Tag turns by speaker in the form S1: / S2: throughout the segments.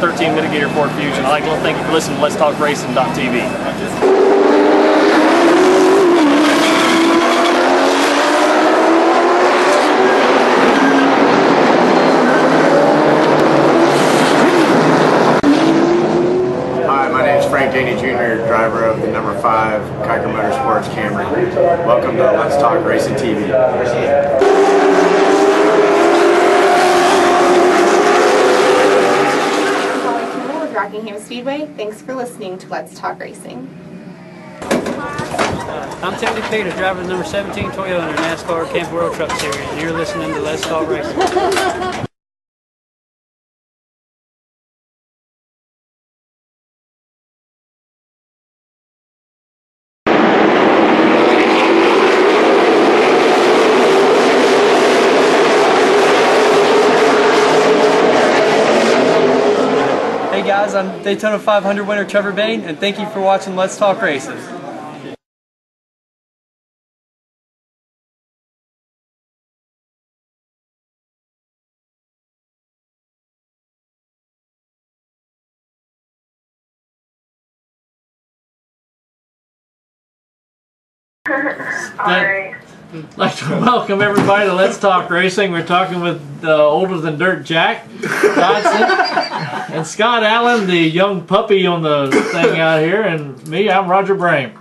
S1: 13 mitigator Ford Fusion. I'd like to thank you for listening to Let's Talk Racing.tv.
S2: Driver of the number 5 Kiker Motorsports Camry. Welcome to Let's Talk Racing TV.
S3: With Rockingham Speedway. Thanks for listening to Let's Talk Racing.
S4: I'm Teddy Peter, driver of the number 17 Toyota in the NASCAR Camp World Truck Series, and you're listening to Let's Talk Racing.
S5: Hey guys, I'm Daytona 500 winner Trevor Bain, and thank you for watching Let's Talk Racing.
S3: Alright.
S6: I'd like to welcome everybody to Let's Talk Racing. We're talking with Older Than Dirt Jack Dodson and Scott Allen, the young puppy on the thing out here, and me, I'm Roger Brehm.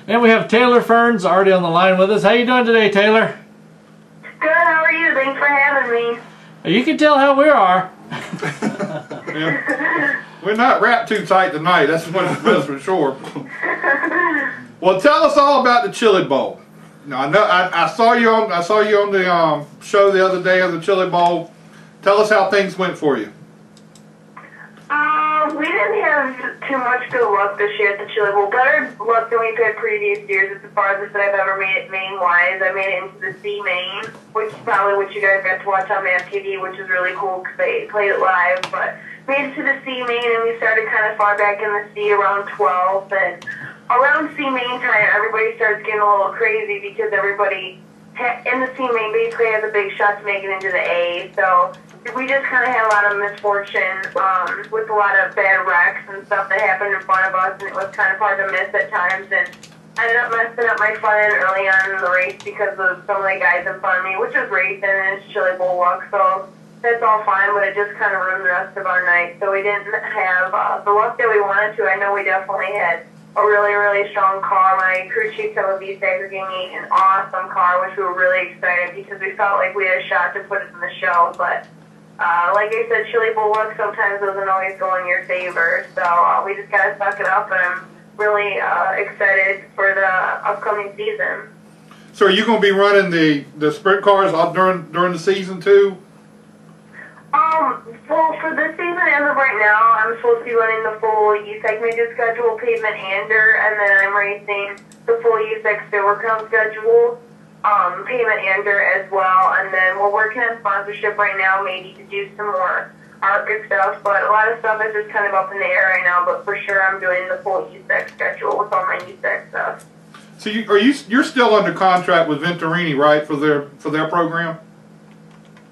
S6: And we have Taylor Ferns already on the line with us. How you doing today, Taylor?
S7: Good, how are you? Thanks for having me.
S6: You can tell how we are.
S8: Yeah. We're not wrapped too tight tonight, that's for sure. Well, tell us all about the Chili Bowl. Now, I saw you on the show the other day of the Chili Bowl. Tell us how things went for you.
S7: We didn't have too much good luck this year at the Chili Bowl. Better luck than we've had previous years. It's the farthest that I've ever made it main-wise. I made it into the C main, which is probably what you guys got to watch on MAP TV, which is really cool because they played it live. But made it to the C main, and we started kind of far back in the C around 12th. And around C main time, everybody starts getting a little crazy because everybody in the C main basically has a big shot to make it into the A. So we just kind of had a lot of misfortune with a lot of bad wrecks and stuff that happened in front of us, and it was kind of hard to miss at times. And I ended up messing up my front end early on in the race because of some of the guys in front of me, which was racing and it's Chili Bowl luck. So that's all fine, but it just kind of ruined the rest of our night. So we didn't have the luck that we wanted to. I know we definitely had a really, really strong car. My crew chief, some of these guys, gave me an awesome car, which we were really excited because we felt like we had a shot to put it in the show. But like I said, Chili Bowl luck sometimes doesn't always go in your favor. So we just got to suck it up, and I'm really excited for the upcoming season.
S8: So are you going to be running the sprint cars during the season too?
S7: Well, for this season, as of right now, I'm supposed to be running the full U-segmented schedule, pavement and dirt, and then I'm racing the full U-seg Silver Crown schedule, pavement and dirt as well, and then we're working on sponsorship right now, maybe to do some more ARCA stuff, but a lot of stuff is just kind of up in the air right now, but for sure I'm doing the full U-seg schedule with all my U-seg stuff.
S8: So you're still under contract with Venturini, right, for their program?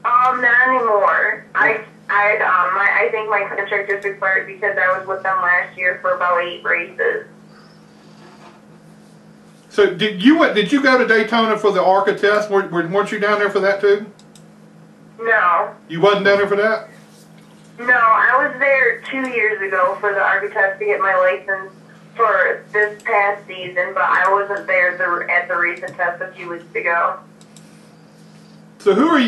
S7: Not anymore. I think my contract just expired because I was with them last year for about 8 races.
S8: So did you go to Daytona for the ARCA test? Weren't you down there for that too?
S7: No.
S8: You wasn't down there for that?
S7: No, I was there 2 years ago for the ARCA test to get my license for this past season, but I wasn't there at the recent test a few weeks ago.
S8: So who are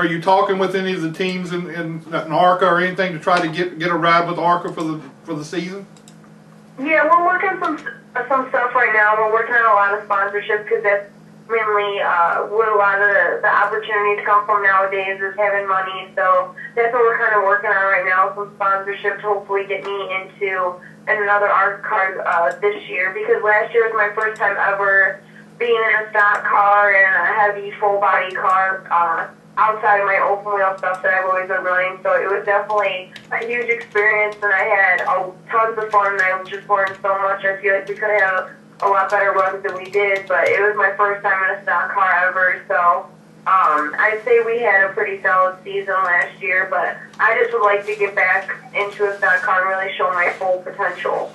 S8: you talking with any of the teams in ARCA or anything to try to get a ride with ARCA for the season?
S7: Yeah, we're working some stuff right now. We're working on a lot of sponsorship because that's mainly what a lot of the opportunities come from nowadays is having money. So that's what we're kind of working on right now, some sponsorship to hopefully get me into another ARCA car this year, because last year was my first time ever being in a stock car and a heavy full body car outside of my open wheel stuff that I've always been running. So it was definitely a huge experience, and I had tons of fun, and I just learned so much. I feel like we could have a lot better runs than we did, but it was my first time in a stock car ever, so I'd say we had a pretty solid season last year, but I just would like to get back into a stock car and really show my full potential.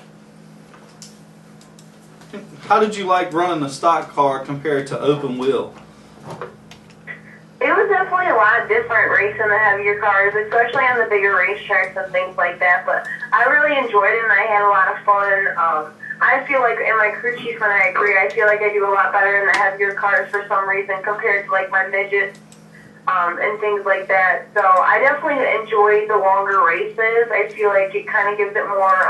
S9: How did you like running the stock car compared to open wheel?
S7: It was definitely a lot different racing the heavier cars, especially on the bigger racetracks and things like that, but I really enjoyed it and I had a lot of fun. I feel like in my crew chief and I agree, I feel like I do a lot better in the heavier cars for some reason compared to like my midgets and things like that. So I definitely enjoyed the longer races. I feel like it kind of gives it more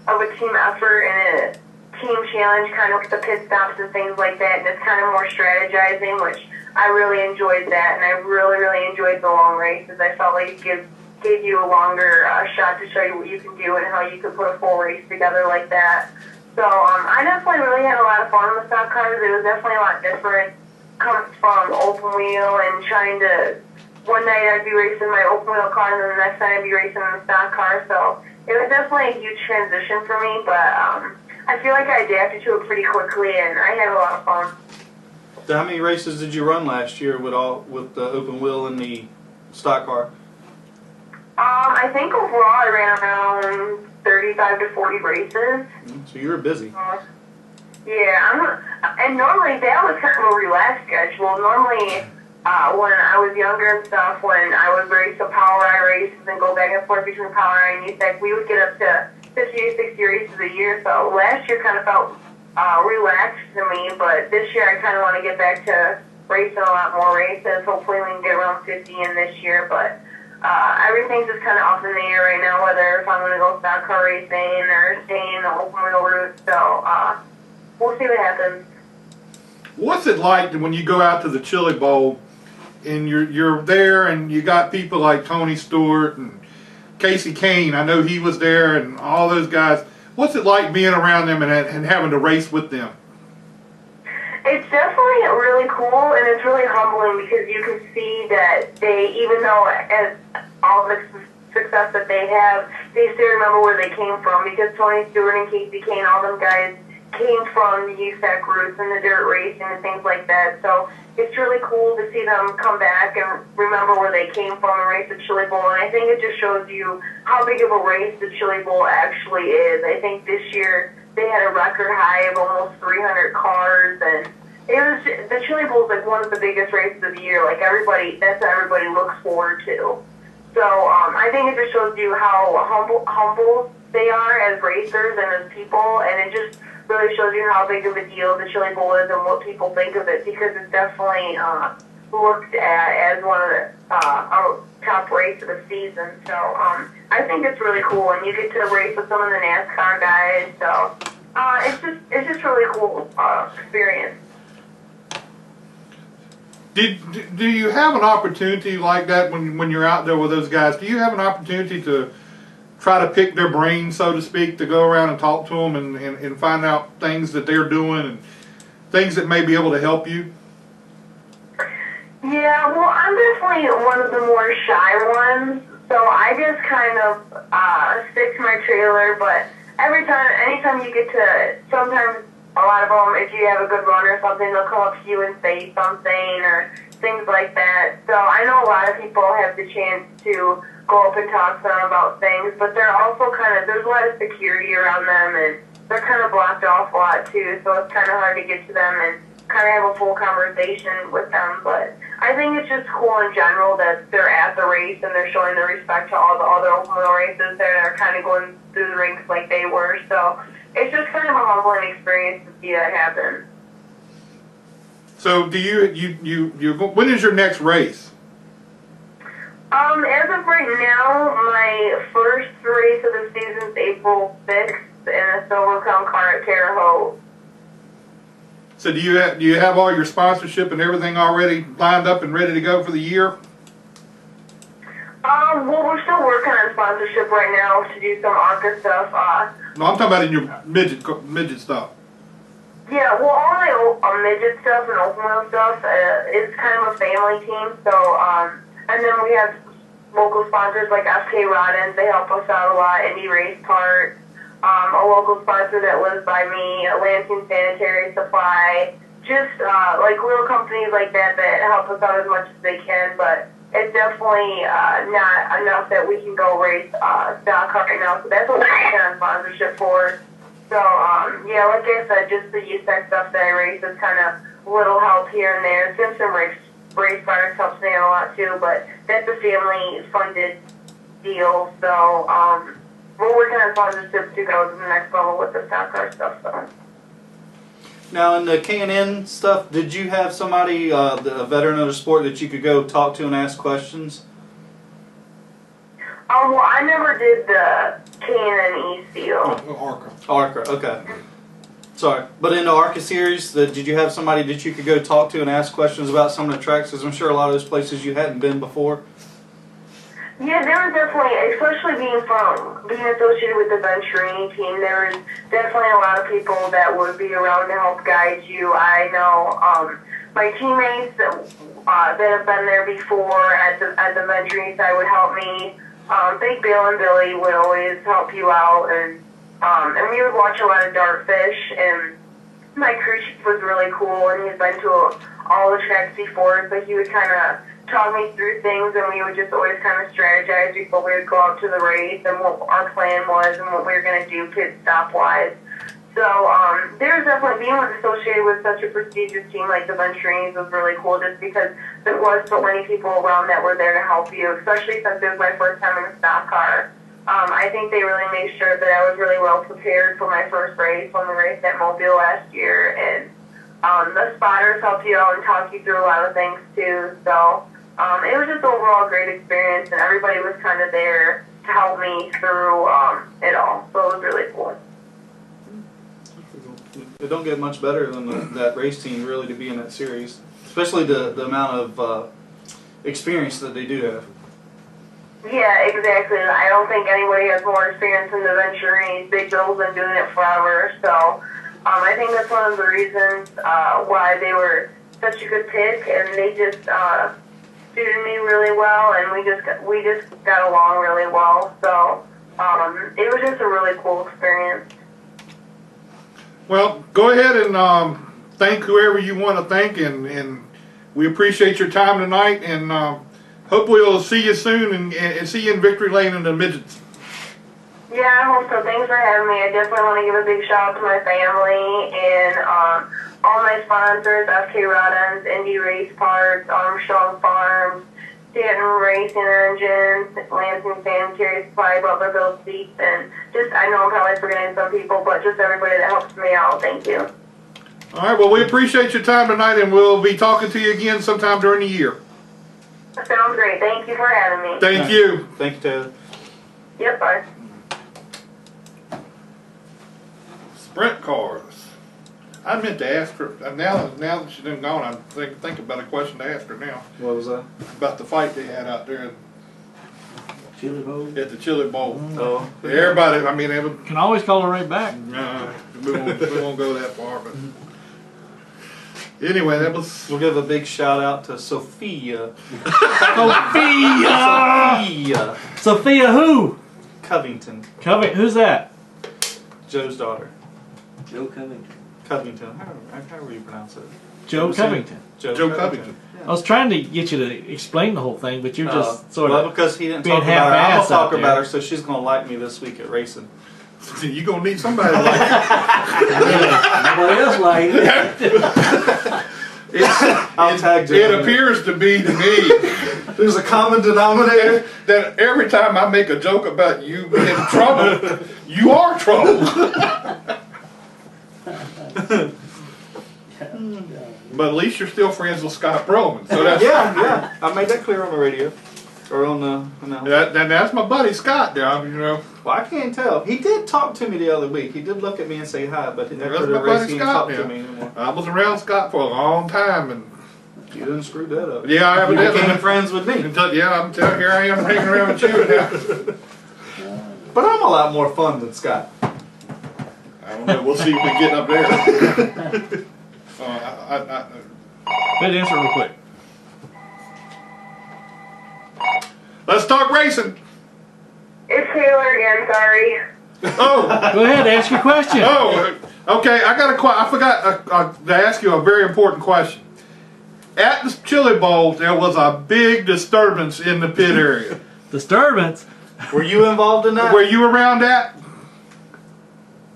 S7: of a team effort and a team challenge, kind of with the pit stops and things like that, and it's kind of more strategizing, which I really enjoyed that, and I really, really enjoyed the long races. I felt like it gave you a longer shot to show you what you can do and how you can put a full race together like that. So I definitely really had a lot of fun on the stock cars. It was definitely a lot different coming from open wheel and trying to, one night I'd be racing my open wheel car and then the next night I'd be racing in the stock car. So it was definitely a huge transition for me, but I feel like I adapted to it pretty quickly and I had a lot of fun.
S9: So how many races did you run last year with the open wheel and the stock car?
S7: I think overall I ran around 35 to 40 races.
S9: So you were busy.
S7: Yeah, and normally that was kind of a relaxed schedule. Normally, when I was younger and stuff, when I would race the Power I races and go back and forth between Power I and USAC, we would get up to 50 to 60 races a year. So last year kind of felt relaxed to me, but this year I kind of want to get back to racing a lot more races. Hopefully we can get around 50 in this year, but everything's just kind of up in the air right now, whether if I'm going to go stock car racing or stay in the open wheel route. So we'll see what happens.
S8: What's it like when you go out to the Chili Bowl and you're there and you got people like Tony Stewart and Casey Kane? I know he was there and all those guys. What's it like being around them and having to race with them?
S7: It's definitely really cool, and it's really humbling because you can see that they, even though as all the success that they have, they still remember where they came from, because Tony Stewart and Casey Kane, all them guys came from the USAC roots and the dirt racing and things like that. So it's really cool to see them come back and remember where they came from and race the Chili Bowl. And I think it just shows you how big of a race the Chili Bowl actually is. I think this year they had a record high of almost 300 cars, and the Chili Bowl is like one of the biggest races of the year. Like that's what everybody looks forward to. So I think it just shows you how humble they are as racers and as people, and it just really shows you how big of a deal the Chili Bowl is and what people think of it, because it's definitely looked at as one of the our top race of the season. So I think it's really cool, and you get to race with some of the NASCAR guys. So it's just really cool experience.
S8: Do you have an opportunity like that when you're out there with those guys? Do you have an opportunity to try to pick their brains, so to speak, to go around and talk to them and find out things that they're doing and things that may be able to help you?
S7: Yeah, well, I'm definitely one of the more shy ones, so I just kind of stick to my trailer, but anytime you get to, sometimes a lot of them, if you have a good run or something, they'll come up to you and say something or things like that. So I know a lot of people have the chance to go up and talk to them about things, but they're also there's a lot of security around them, and they're kind of blocked off a lot too, so it's kind of hard to get to them and kind of have a full conversation with them. But I think it's just cool in general that they're at the race and they're showing their respect to all the other open wheel races that are kind of going through the ranks like they were. So it's just kind of a humbling experience to see that happen.
S8: So do you when is your next race?
S7: As of right now, my first race of the season is April 6th in a Silver Crown car at Terre Haute.
S8: So do you have all your sponsorship and everything already lined up and ready to go for the year?
S7: Well, we're still working on sponsorship right now to do some ARCA stuff.
S8: No, I'm talking about in your midget stuff.
S7: Yeah, well, all my midget stuff and open wheel stuff is kind of a family team. So, and then we have local sponsors like FK Roddens. They help us out a lot. Indy Race Parts, a local sponsor that lives by me, Lansing Sanitary Supply, just like little companies like that help us out as much as they can, but it's definitely not enough that we can go race stock car right now. So that's what we're looking on sponsorship for. So yeah, like I said, just the USAC stuff that I race is kind of little help here and there. Simpson Race Fires helps me out a lot too, but that's a family funded deal. So we're working on sponsorship to go to the next level with the stock car stuff. So.
S9: Now, in the K&N stuff, did you have somebody, a veteran of the sport, that you could go talk to and ask questions?
S7: Well, I never did the K&N East deal.
S8: ARCA.
S9: Okay. Sorry. But in the ARCA series, did you have somebody that you could go talk to and ask questions about some of the tracks? Because I'm sure a lot of those places you hadn't been before.
S7: Yeah, there was definitely, especially being associated with the Venturini team, there was definitely a lot of people that would be around to help guide you. I know my teammates that have been there before at the Venturini side would help me. Big Bill and Billy would always help you out, and we would watch a lot of dartfish, and my crew chief was really cool, and he's been to all the tracks before, so he would kind of talk me through things, and we would just always kind of strategize before we would go out to the race and what our plan was and what we were going to do pit stop wise. So there's definitely being associated with such a prestigious team like the Venturinis was really cool, just because there was so many people around that were there to help you, especially since it was my first time in a stock car. I think they really made sure that I was really well prepared for my first race when we raced at Mobile last year, and the spotters helped you out and talk you through a lot of things too. So it was just overall a great experience, and everybody was kind of there to help me through it all. So it was really cool.
S9: It don't get much better than that race team really to be in that series, especially the amount of experience that they do have.
S7: Yeah, exactly. I don't think anybody has more experience than the Venturinis. Big Bill's been doing it forever, so I think that's one of the reasons why they were such a good pick, and they just suited me really well, and we just got along really well. So it was just a really cool experience.
S8: Well, go ahead and thank whoever you want to thank, and we appreciate your time tonight, and hopefully we'll see you soon and see you in Victory Lane in the midgets.
S7: Yeah, I hope so. Thanks for having me. I definitely want to give a big shout out to my family and all my sponsors, FK Rod-Ends, Indy Race Parts, Armstrong Farms, Stanton Racing Engines, Lansing Sanitary Supply, Butlerville Seats, and just, I know I'm probably forgetting some people, but just everybody that helps me out. Thank you.
S8: All right, well, we appreciate your time tonight, and we'll be talking to you again sometime during the year.
S7: Sounds great. Thank you for having me.
S8: Thank you.
S9: Thank you, Taylor.
S7: Yep, bye.
S8: Sprint cars. I meant to ask her, now that she's been gone, I'm thinking about a question to ask her now.
S9: What was that?
S8: About the fight they had out there
S5: Chili Bowl?
S8: at the Chili Bowl.
S9: Oh.
S8: Everybody, I mean, it was,
S6: Can always call her right back.
S8: we won't go that far, but anyway, that was.
S9: We'll give a big shout out to Sophia.
S6: Sophia! Sophia who?
S9: Covington.
S6: Who's that?
S9: Joe's daughter.
S5: Joe Covington.
S9: Covington. How will you pronounce it?
S6: Joe Covington.
S8: Joe Covington.
S6: I was trying to get you to explain the whole thing, but you're just sort
S9: well,
S6: of
S9: because he didn't
S6: being
S9: talk about her. I'm going to talk
S6: half-assed
S9: about
S6: out
S9: her, so she's going to like me this week at racing.
S8: You're going to need somebody like
S5: Nobody else like it.
S9: I'll tag Joe.
S8: It appears to be to me
S9: There's a common denominator.
S8: that every time I make a joke about you being in trouble, you are trouble. But at least you're still friends with Scott Brehm. So that's,
S9: Yeah. I made that clear on the radio. Or on the announcement.
S8: that's my buddy Scott there, you know.
S9: Well, I can't tell. He did talk to me the other week. He did look at me and say hi, but
S8: That's
S9: after the
S8: my
S9: race,
S8: buddy
S9: he didn't
S8: Scott
S9: talk to
S8: now.
S9: me anymore.
S8: I was around Scott for a long time, and
S9: You didn't screw that up.
S8: yeah, I
S9: You became
S8: evidently.
S9: friends with me.
S8: Yeah, I'm telling you, here I am hanging around with you now.
S9: But I'm a lot more fun than Scott.
S8: I don't know. We'll see if we get up there.
S6: Good answer real quick.
S8: Let's talk racing.
S7: It's Taylor again, sorry.
S8: Oh,
S6: Go ahead, ask your question.
S8: oh, Okay, I forgot to ask you a very important question. At the Chili Bowl, there was a big disturbance in the pit area.
S6: Disturbance?
S9: Were you involved in that?
S8: Were you around that?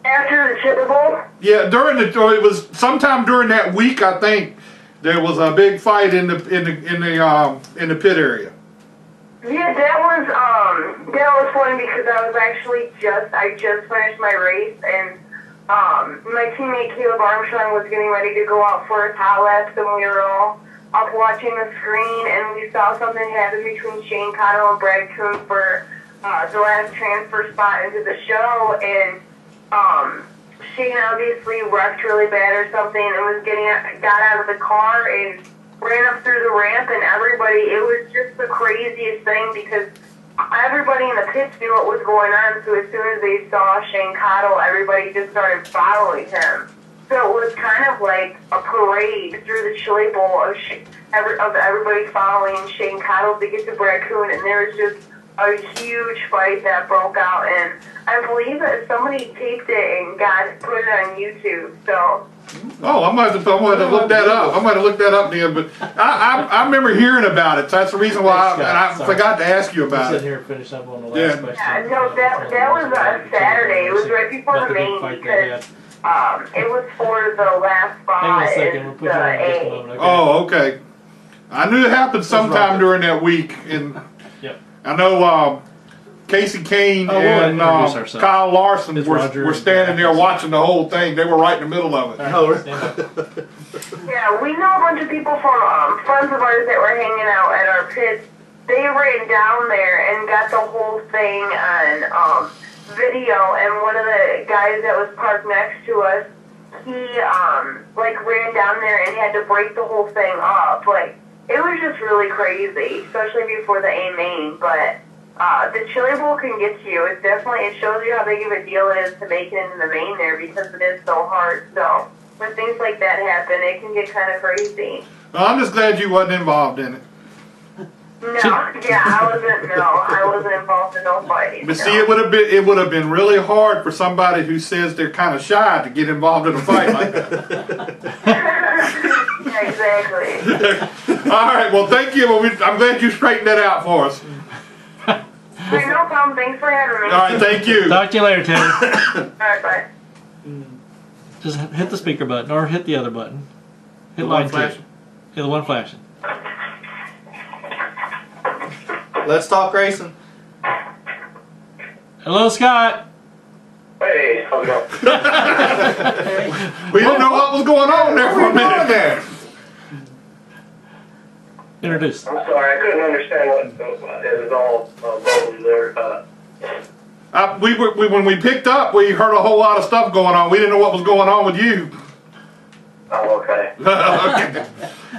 S7: After the Chili Bowl?
S8: Yeah, it was sometime during that week. I think there was a big fight in the pit area.
S7: Yeah, that was funny because I just finished my race, and my teammate Caleb Armstrong was getting ready to go out for a towel laps, and we were all up watching the screen, and we saw something happen between Shane Cotto and Brad Kuhn for the last transfer spot into the show, and Shane obviously wrecked really bad or something and got out of the car and ran up through the ramp, and it was just the craziest thing because everybody in the pits knew what was going on, so as soon as they saw Shane Cottle, everybody just started following him. So it was kind of like a parade through the Chili Bowl of everybody following Shane Cottle to get to Brad Kuhn, and there was just a huge fight that broke out, and I believe that somebody taped it and put it on YouTube, so...
S8: Oh, I might have to look that up. I might have looked that up then, but I remember hearing about it. So that's the reason why I forgot to ask you about it.
S6: Sit here and finish up on the last question.
S7: Yeah, no, that was a Saturday. It was right before the main because it was for the last spot.
S6: Hang on a second. We'll put you on in just a moment. Okay?
S8: Oh, okay. I knew it happened sometime during that week, and I know Casey Kane and Kyle Larson were standing there watching the whole thing. They were right in the middle of it.
S7: Yeah, we know a bunch of people from friends of ours that were hanging out at our pits. They ran down there and got the whole thing on video, and one of the guys that was parked next to us, he ran down there and had to break the whole thing up. It was just really crazy, especially before the A main, but the Chili Bowl can get to you. It shows you how big of a deal it is to make it into the main there because it is so hard. So when things like that happen, it can get kind of crazy.
S8: Well, I'm just glad you wasn't involved in it.
S7: I wasn't involved in no fighting.
S8: But see, it would have been really hard for somebody who says they're kind of shy to get involved in a fight like that.
S7: Yeah, exactly.
S8: All right, well, thank you. I'm glad you straightened that out for us.
S7: Hey, no problem. Thanks for having me.
S8: All right, thank you.
S6: Talk to you later, Terry.
S7: All right, bye.
S6: Just hit the speaker button or hit the other button. Hit line 2. Hit the one flashing.
S9: Let's talk racing.
S6: Hello, Scott.
S10: Hey, how's it going?
S8: We didn't know what was going on there for a minute there.
S6: Introduce.
S10: I'm sorry, I couldn't understand what it was all Baldwin there.
S8: When we picked up, we heard a whole lot of stuff going on. We didn't know what was going on with you.
S10: Oh, okay.
S8: Okay.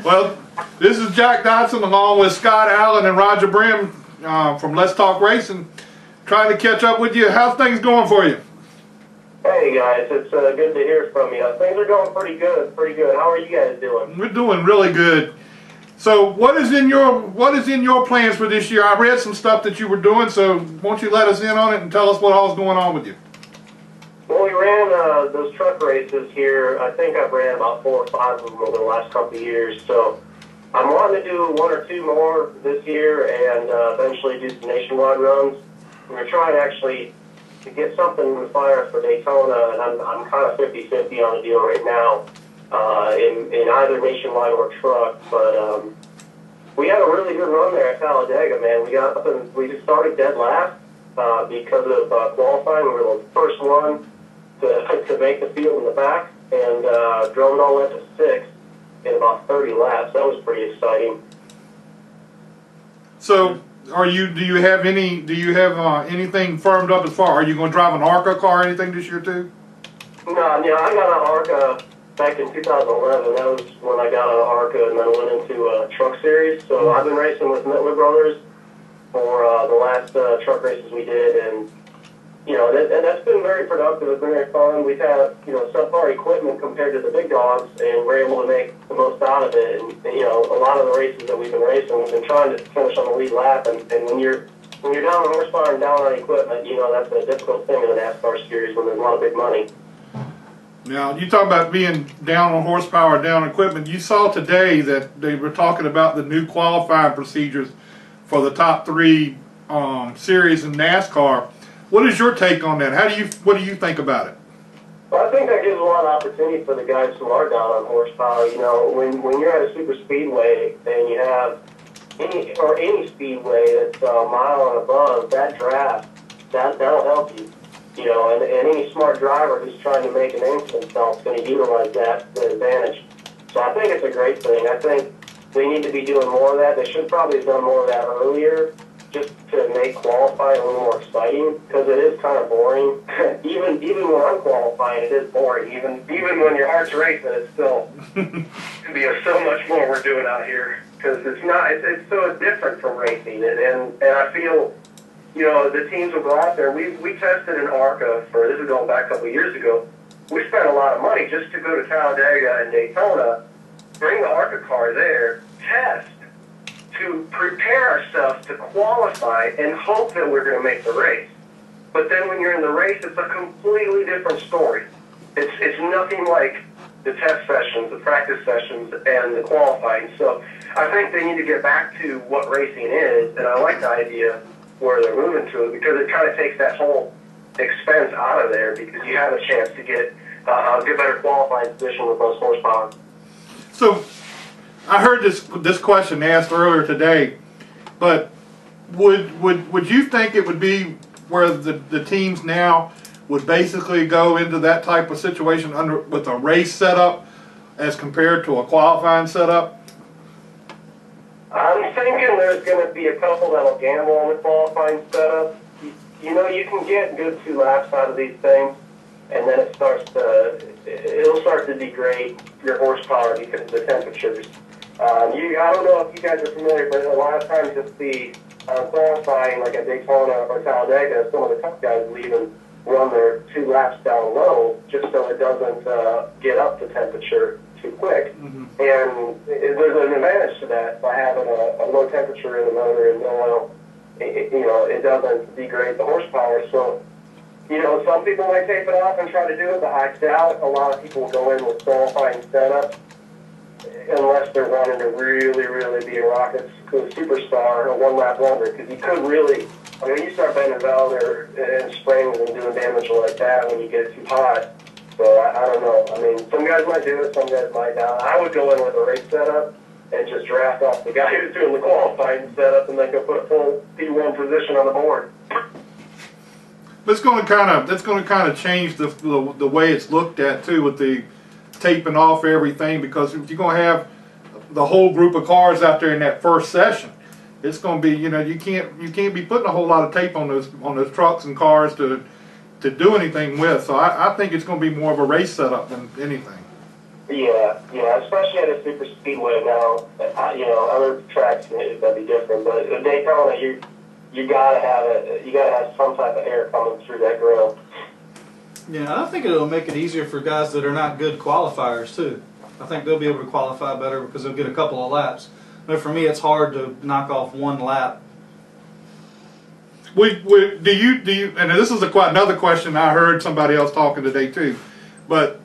S8: Well, this is Jack Dodson along with Scott Allen and Roger Brehm from Let's Talk Racing, trying to catch up with you. How's things going for you?
S10: Hey guys, it's good to hear from you. Things are going pretty good, How are you guys doing?
S8: We're doing really good. So what is in your plans for this year? I read some stuff that you were doing, so won't you let us in on it and tell us what all's going on with you?
S10: Well, we ran those truck races here. I think I've ran about 4 or 5 of them over the last couple of years. So I'm wanting to do 1 or 2 more this year and eventually do some nationwide runs. We're trying actually to get something in the fire for Daytona, and I'm kind of 50-50 on the deal right now in either nationwide or truck. But we had a really good run there at Talladega, man. We got up and we just started dead last because of qualifying. We were the first one to make the field in the back, and drove it all up to 6 in about 30 laps. That was pretty exciting.
S8: So, do you have anything firmed up as far? Are you going to drive an ARCA car or anything this year too?
S10: No, I got an ARCA back in 2011. That was when I got an ARCA and then went into a truck series. So I've been racing with Mittler Brothers for the last truck races we did, and that's been very productive. It's been very fun. We've had subpar equipment compared to the big dogs, and we're able to make the most out of it. And a lot of the races that we've been racing, we've been trying to finish on the lead lap. And when you're down on horsepower and down on equipment, that's a difficult thing in the NASCAR series when there's a lot of big money.
S8: Now, you talk about being down on horsepower, down on equipment. You saw today that they were talking about the new qualifying procedures for the top 3 series in NASCAR. What is your take on that? What do you think about it?
S10: Well, I think that gives a lot of opportunity for the guys who are down on horsepower. You know, when you're at a super speedway and you have any speedway that's a mile and above, that draft, that'll help you. You know, and any smart driver who's trying to make a name for themselves is going to utilize that to their advantage. So I think it's a great thing. I think they need to be doing more of that. They should probably have done more of that earlier, just to make qualifying a little more exciting, because it is kind of boring. even when I'm qualifying, it is boring. Even when your heart's racing, it's still can be so much more we're doing out here, because it's so different from racing, and I feel. You know, the teams will go out there. We tested an ARCA this is going back a couple of years ago. We spent a lot of money just to go to Talladega and Daytona, bring the ARCA car there, test, to prepare ourselves to qualify and hope that we're going to make the race. But then when you're in the race, it's a completely different story. It's nothing like the test sessions, the practice sessions, and the qualifying. So I think they need to get back to what racing is, and I like the idea where they're moving to it, because it kind of takes that whole expense out of there, because you have a chance to get a better qualifying position with those horsepower.
S8: So I heard this question asked earlier today, but would you think it would be where the teams now would basically go into that type of situation with a race setup as compared to a qualifying setup?
S10: I'm thinking there's going to be a couple that'll gamble on the qualifying setup. You know, you can get good 2 laps out of these things, and then it'll start to degrade your horsepower because of the temperatures. I don't know if you guys are familiar, but a lot of times you'll see qualifying, like at Daytona or Talladega, some of the tough guys will even run their 2 laps down low just so it doesn't get up to temperature too quick. Mm-hmm. And there's an advantage to that by having a low temperature in the motor and no oil. It doesn't degrade the horsepower. So, you know, some people might tape it off and try to do it, but I doubt a lot of people will go in with qualifying setup unless they're wanting to really, really be a rocket superstar or 1 lap longer, because you could really, you start bending valve and springs and doing damage like that when you get it too hot. So I don't know. Some guys might do it, some guys might not. I would go in with a race setup and just draft off the guy who's doing the qualifying setup, and then go put a full P1 position on the board.
S8: That's going to kind of change the way it's looked at too, with the taping off everything, because if you're going to have the whole group of cars out there in that first session, it's going to be, you can't be putting a whole lot of tape on those trucks and cars to do anything with. So I think it's going to be more of a race setup than anything.
S10: Yeah, especially at a super speedway now. Other tracks that'd be different, but at Daytona, you gotta have some type of air coming through that grill.
S9: Yeah, I think it'll make it easier for guys that are not good qualifiers too. I think they'll be able to qualify better because they'll get a couple of laps. But for me, it's hard to knock off 1 lap.
S8: Do you? And this is another question I heard somebody else talking today too. But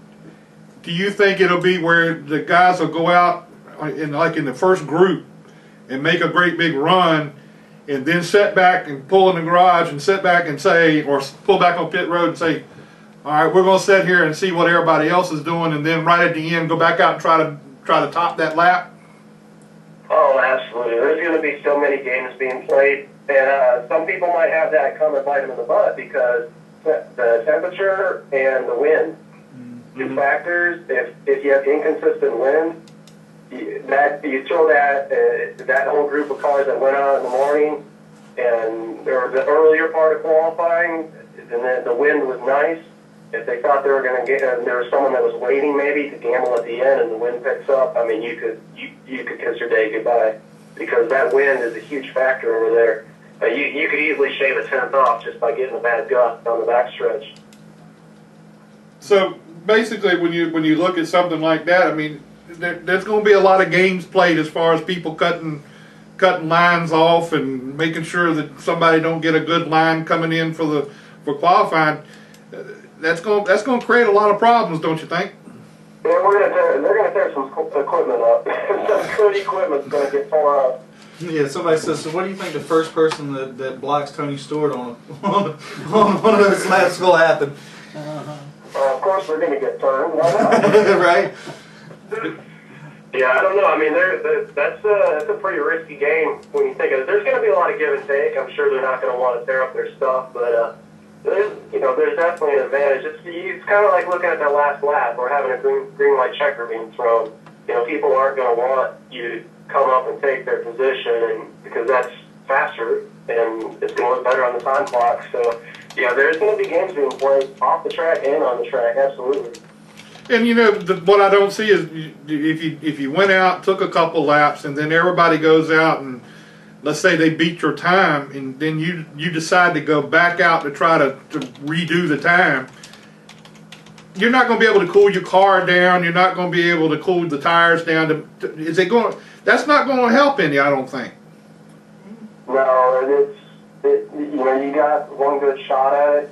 S8: do you think it'll be where the guys will go out in the first group and make a great big run, and then sit back and pull in the garage and sit back and say, or pull back on pit road and say, all right, we're going to sit here and see what everybody else is doing, and then right at the end go back out and try to top that lap?
S10: Oh, absolutely. There's going to be so many games being played, and some people might have that come and bite them in the butt, because the temperature and the wind, 2 factors. If you have inconsistent wind, you throw that whole group of cars that went out in the morning, and there was the earlier part of qualifying, and then the wind was nice. If they thought they were going to get, and there was someone that was waiting maybe to gamble at the end, and the wind picks up, you could kiss your day goodbye, because that wind is a huge factor over there. You could easily shave a 10th off just by getting a bad gust on the backstretch.
S8: So basically, when you look at something like that, there's going to be a lot of games played as far as people cutting lines off and making sure that somebody don't get a good line coming in for qualifying. that's going to create a lot of problems, don't you think?
S10: Yeah, they're gonna tear some equipment up. Some good equipment's gonna get torn up.
S9: Yeah, somebody says, so what do you think the first person that blocks Tony Stewart on one of those laps will happen?
S10: Of course they're gonna get turned. Why not?
S9: Right?
S10: Yeah, I don't know. I mean, that's a pretty risky game when you think of it. There's going to be a lot of give and take. I'm sure they're not going to want to tear up their stuff, but there's definitely an advantage. It's kind of like looking at that last lap or having a green light checker being thrown. People aren't going to want you to come up and take their position, and because that's faster and it's going to look better on the time clock. So, yeah, there's going to be games being played off the track and on the track. Absolutely.
S8: And what I don't see is if you went out, took a couple laps, and then everybody goes out and let's say they beat your time, and then you decide to go back out to try to redo the time. You're not going to be able to cool your car down. You're not going to be able to cool the tires down. That's not going to help any, I don't think.
S10: No, you got one good shot at it.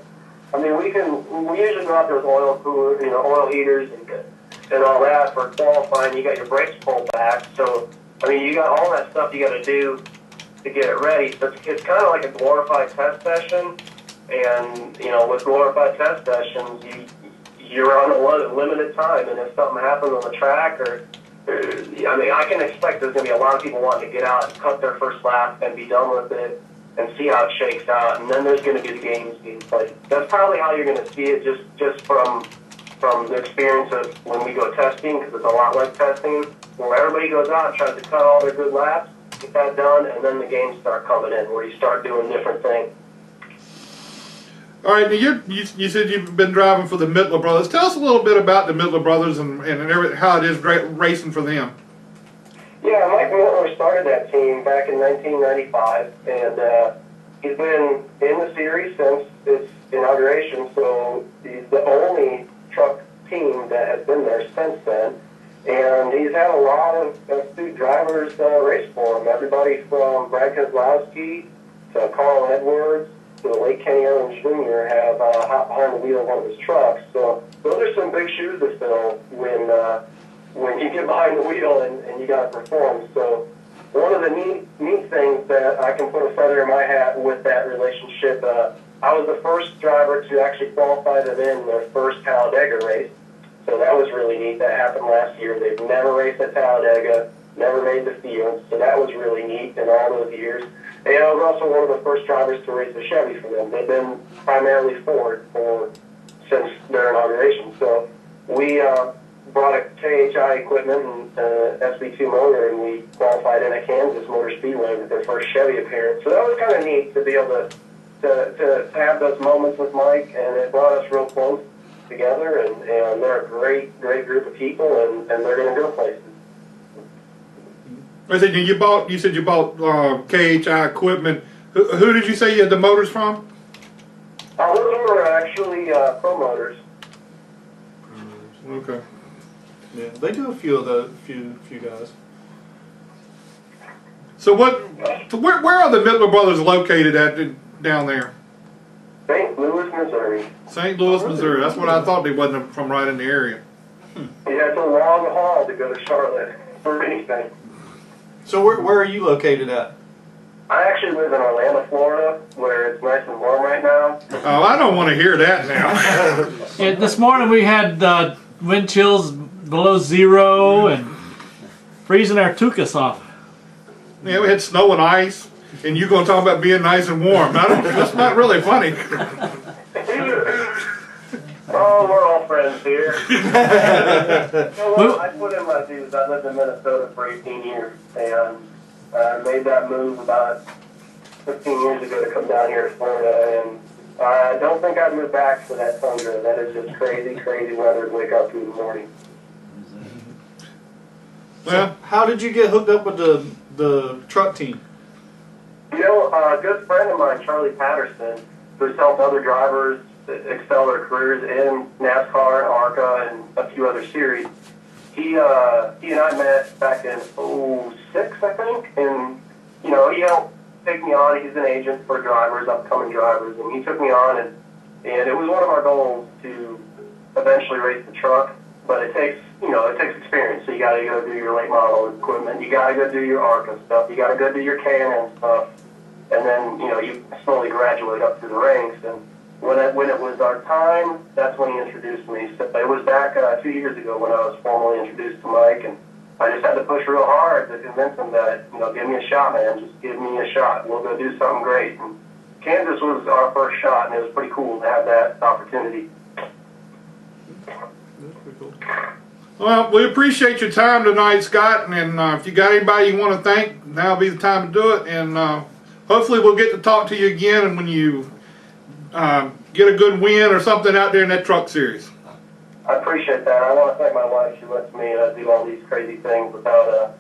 S10: I mean, we usually go out there with oil coolers, oil heaters and all that for qualifying. You got your brakes pulled back, so I mean, you got all that stuff you got to do to get it ready. So it's kind of like a glorified test session, and with glorified test sessions, you're on a limited time, and if something happens on the track, I mean, I can expect there's going to be a lot of people wanting to get out and cut their first lap and be done with it and see how it shakes out, and then there's going to be the games being played. That's probably how you're going to see it, just from the experience of when we go testing, because it's a lot like testing, where everybody goes out and tries to cut all their good laps, get that done, and then the games start coming in, where you start doing different things.
S8: All right, now you said you've been driving for the Mittler brothers. Tell us a little bit about the Mittler brothers and how it is racing for them.
S10: Yeah, Mike Mittler started that team back in 1995, and he's been in the series since its inauguration, so he's the only truck team that has been there since then. And he's had a lot of astute drivers race for him. Everybody from Brad Kozlowski to Carl Edwards to late Kenny Owens Jr. have hopped behind the wheel of one of his trucks. So those are some big shoes to fill when you get behind the wheel and you got to perform. So one of the neat things that I can put a feather in my hat with that relationship, I was the first driver to actually qualify them in their first Talladega race. So that was really neat. That happened last year. They've never raced at Talladega, never made the field. So that was really neat in all those years. And I was also one of the first drivers to race the Chevy for them. They've been primarily Ford since their inauguration. So we brought a KHI equipment and SB2 motor, and we qualified in at Kansas Motor Speedway with their first Chevy appearance. So that was kind of neat to be able to have those moments with Mike, and it brought us real close together, and they're a great group of people, and they're going to go places.
S8: I said you said you bought KHI equipment. Who did you say you had the motors from?
S10: Those were actually Pro Motors.
S8: Okay.
S9: Yeah, they do a few of the few guys.
S8: So where are the Mittler brothers located at down there?
S10: St. Louis, Missouri.
S8: St. Louis, Missouri. That's what I thought. They wasn't from right in the area.
S10: Yeah, it's a long haul to go to Charlotte for anything.
S9: So where are you located at?
S10: I actually live in Orlando, Florida, where it's nice and warm right now.
S8: Oh, I don't want to hear that now.
S6: Yeah, this morning we had wind chills below 0 and freezing our tuchus off.
S8: Yeah, we had snow and ice, and you're going to talk about being nice and warm. That's not really funny.
S10: Oh, we're all friends here. I put in my dues. I lived in Minnesota for 18 years, and I made that move about 15 years ago to come down here to Florida, and I don't think I'd move back for that tundra. That is just crazy weather to wake up to in the morning.
S9: Well, how did you get hooked up with the truck team?
S10: A good friend of mine, Charlie Patterson, who's helped other drivers excel their careers in NASCAR and ARCA and a few other series. He and I met back in '06, I think, and he helped take me on. He's an agent for drivers, upcoming drivers, and he took me on, and And it was one of our goals to eventually race the truck, but it takes experience. So you got to go do your late model equipment. You got to go do your ARCA stuff. You got to go do your K&N stuff. And then, you slowly graduate up through the ranks. And when it was our time, that's when he introduced me. So it was back 2 years ago when I was formally introduced to Mike, and I just had to push real hard to convince him that, give me a shot, man. Just give me a shot. We'll go do something great. And Kansas was our first shot, and it was pretty cool to have that opportunity.
S8: Well, we appreciate your time tonight, Scott, and if you got anybody you want to thank, now'll be the time to do it, and hopefully we'll get to talk to you again and when you get a good win or something out there in that truck series.
S10: I appreciate that. I want to thank my wife. She lets me do all these crazy things without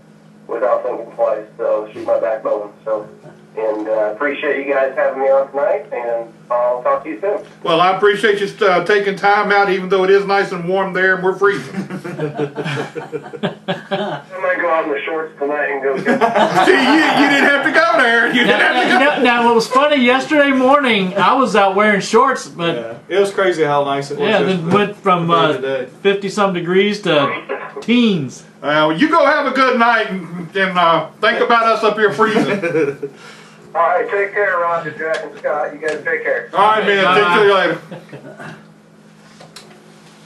S10: thinking twice, so she's my backbone. So, and appreciate you guys having me on tonight, and I'll talk to you soon.
S8: Well, I appreciate you taking time out, even though it is nice and warm there and we're freezing.
S10: I might go out in the shorts tonight and go get
S8: See, you didn't have to go there. You didn't have to go.
S6: Now, what was funny, yesterday morning, I was out wearing shorts, but
S9: it was crazy how nice it was.
S6: yeah, then went from 50-some degrees to teens.
S8: Well, you go have a good night and think about us up here freezing.
S10: All right, take care, Roger, Jack, and Scott. You guys take care.
S8: All right, man. Take care later.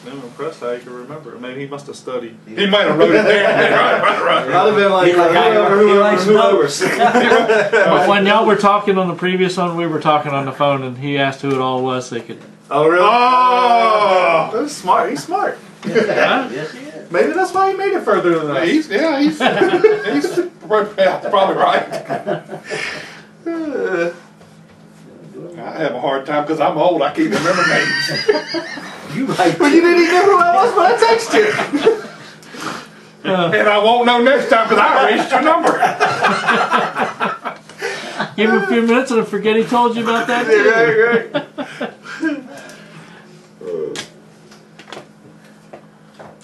S9: I'm impressed how you can remember it. Maybe he must have studied.
S8: He might have wrote it there. Right.
S9: Might have been like whoever.
S6: When y'all were talking on the previous one, we were talking on the phone, and he asked who it all was so he could...
S9: Oh, really?
S8: Oh!
S9: That's smart. He's smart.
S6: Yes, he is.
S9: Maybe that's why he made it further than us.
S8: He's probably right. I have a hard time because I'm old. I can't remember names.
S9: Well, you didn't even know who I was when I texted you.
S8: And I won't know next time because I erased your number.
S6: Give him a few minutes and I forget he told you about that too.
S9: Right.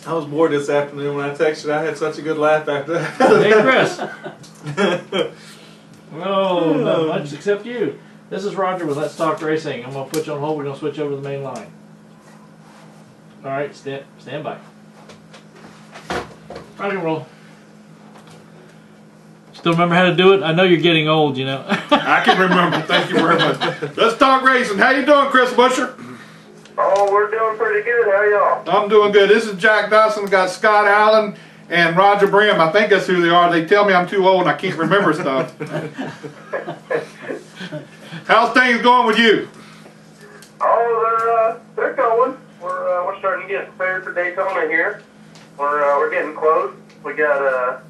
S9: I was bored this afternoon when I texted you. I had such a good laugh after that.
S6: Hey, Chris. Oh, not much except you. This is Roger with Let's Talk Racing. I'm going to put you on hold. We're going to switch over to the main line. All right, stand by. Rock and roll. Still remember how to do it? I know you're getting old, you know.
S8: I can remember. Thank you very much. Let's Talk Racing. How you doing, Chris Buescher?
S10: Oh, we're doing pretty good. How y'all?
S2: I'm doing good. This is Jack Dodson. We've got Scott Allen and Roger Brehm. I think that's who they are. They tell me I'm too old and I can't remember stuff. How's things going with you?
S10: Oh, they're going. We're starting to get prepared for Daytona here. We're getting close. We got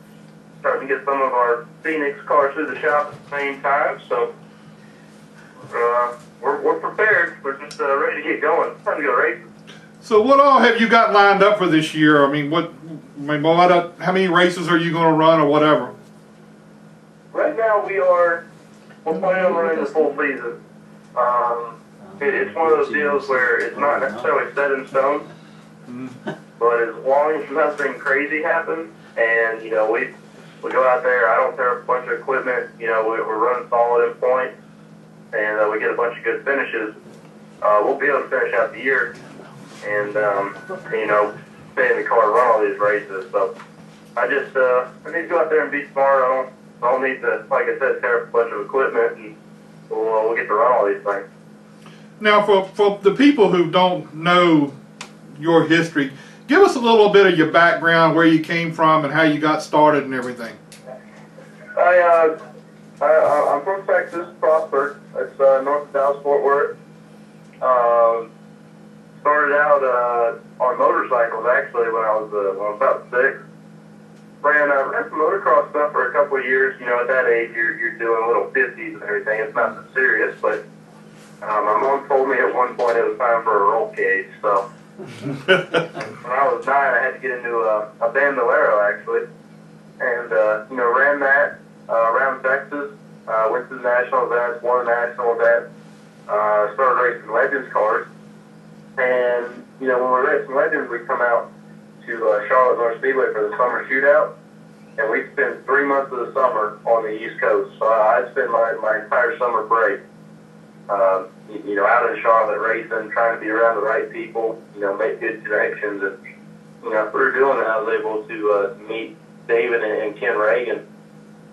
S10: starting to get some of our Phoenix cars through the shop at the same time. So we're prepared. We're just ready to get going. Time to go racing.
S2: So what all have you got lined up for this year? I mean, how many races are you going to run or whatever?
S10: Right now we're planning on running the full season. It's one of those deals where it's not necessarily set in stone, but as long as nothing crazy happens, and we go out there, I don't tear up a bunch of equipment, we're running solid in points, and we get a bunch of good finishes, we'll be able to finish out the year and stay in the car and run all these races. So I need to go out there and be smart. I don't need to, like I said, tear up a bunch of equipment, and we'll get to run all these things.
S2: Now, for the people who don't know your history, give us a little bit of your background, where you came from and how you got started and everything.
S10: I'm from Texas, Frostburg. It's north of Dallas-Fort Worth. Started out on motorcycles, actually, when I was about 6. Ran some motocross stuff for a couple of years. At that age, you're doing little 50s and everything. It's not that serious, but my mom told me at one point it was time for a roll cage. So when I was 9, I had to get into a bandolero, actually, and ran that around Texas. Went to the national events, won a national event. Started racing Legends cars, and when we're racing Legends, we come out to Charlotte North Speedway for the summer shootout, and we spend 3 months of the summer on the East Coast. So I spend my entire summer break out in Charlotte racing, trying to be around the right people, make good connections. And, through doing that, I was able to meet David and Ken Reagan,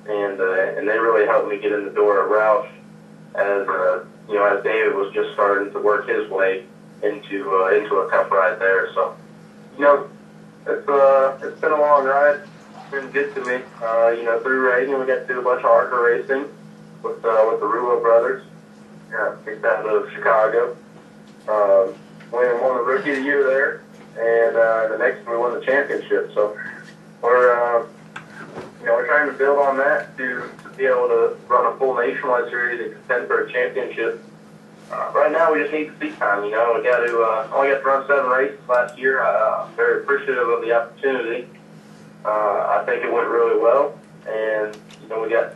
S10: and they really helped me get in the door at Roush as David was just starting to work his way into a cup ride there. So, it's been a long ride. It's been good to me. Through Reagan, we got to do a bunch of ARCA racing with the Rulo brothers. Picked out of Chicago. Won the Rookie of the Year there, and the next one we won the championship. So we're trying to build on that to be able to run a full nationwide series and contend for a championship. Right now, we just need the seat time. We only got to run 7 races last year. I'm very appreciative of the opportunity. I think it went really well, and we got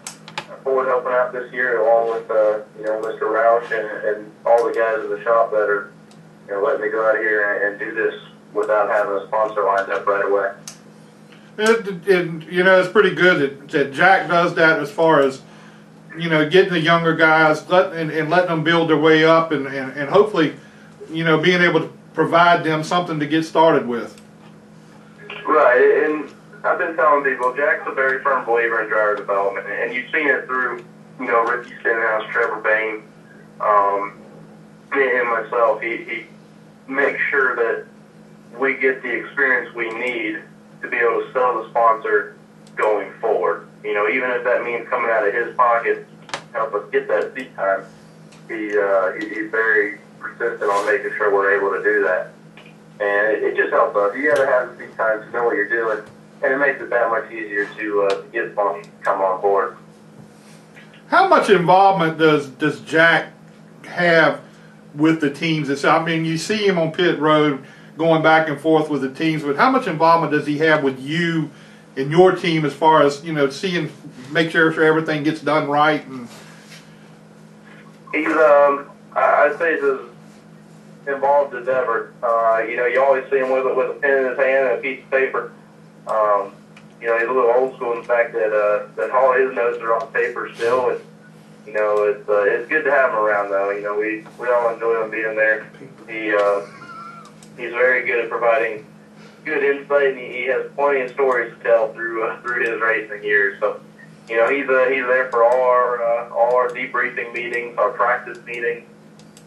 S10: Ford helping out this year, along with Mr. Roush and all the guys in the shop that are letting me go out here and do this without having a sponsor lined up right away.
S2: And it's pretty good that Jack does that as far as getting the younger guys and letting them build their way up and hopefully being able to provide them something to get started with.
S10: Right, and I've been telling people Jack's a very firm believer in driver development, and you've seen it through Ricky Stenhouse, Trevor Brehm, me and myself. He makes sure that we get the experience we need to be able to sell the sponsor going forward. Even if that means coming out of his pocket to help us get that seat time, he's very persistent on making sure we're able to do that. And it just helps us. You got to have the seat time to know what you're doing, and it makes it that much easier to get sponsors to come on board.
S2: How much involvement does Jack have with the teams? You see him on pit road going back and forth with the teams, but how much involvement does he have with you and your team as far as make sure everything gets done right? And
S10: he's I'd say he's as involved as ever. You always see him with a pen in his hand and a piece of paper. He's a little old school in the fact that all his notes are on paper still, and it's good to have him around though. We all enjoy him being there. He's very good at providing good insight, and he has plenty of stories to tell through his racing years. So, he's there for all our debriefing meetings, our practice meetings.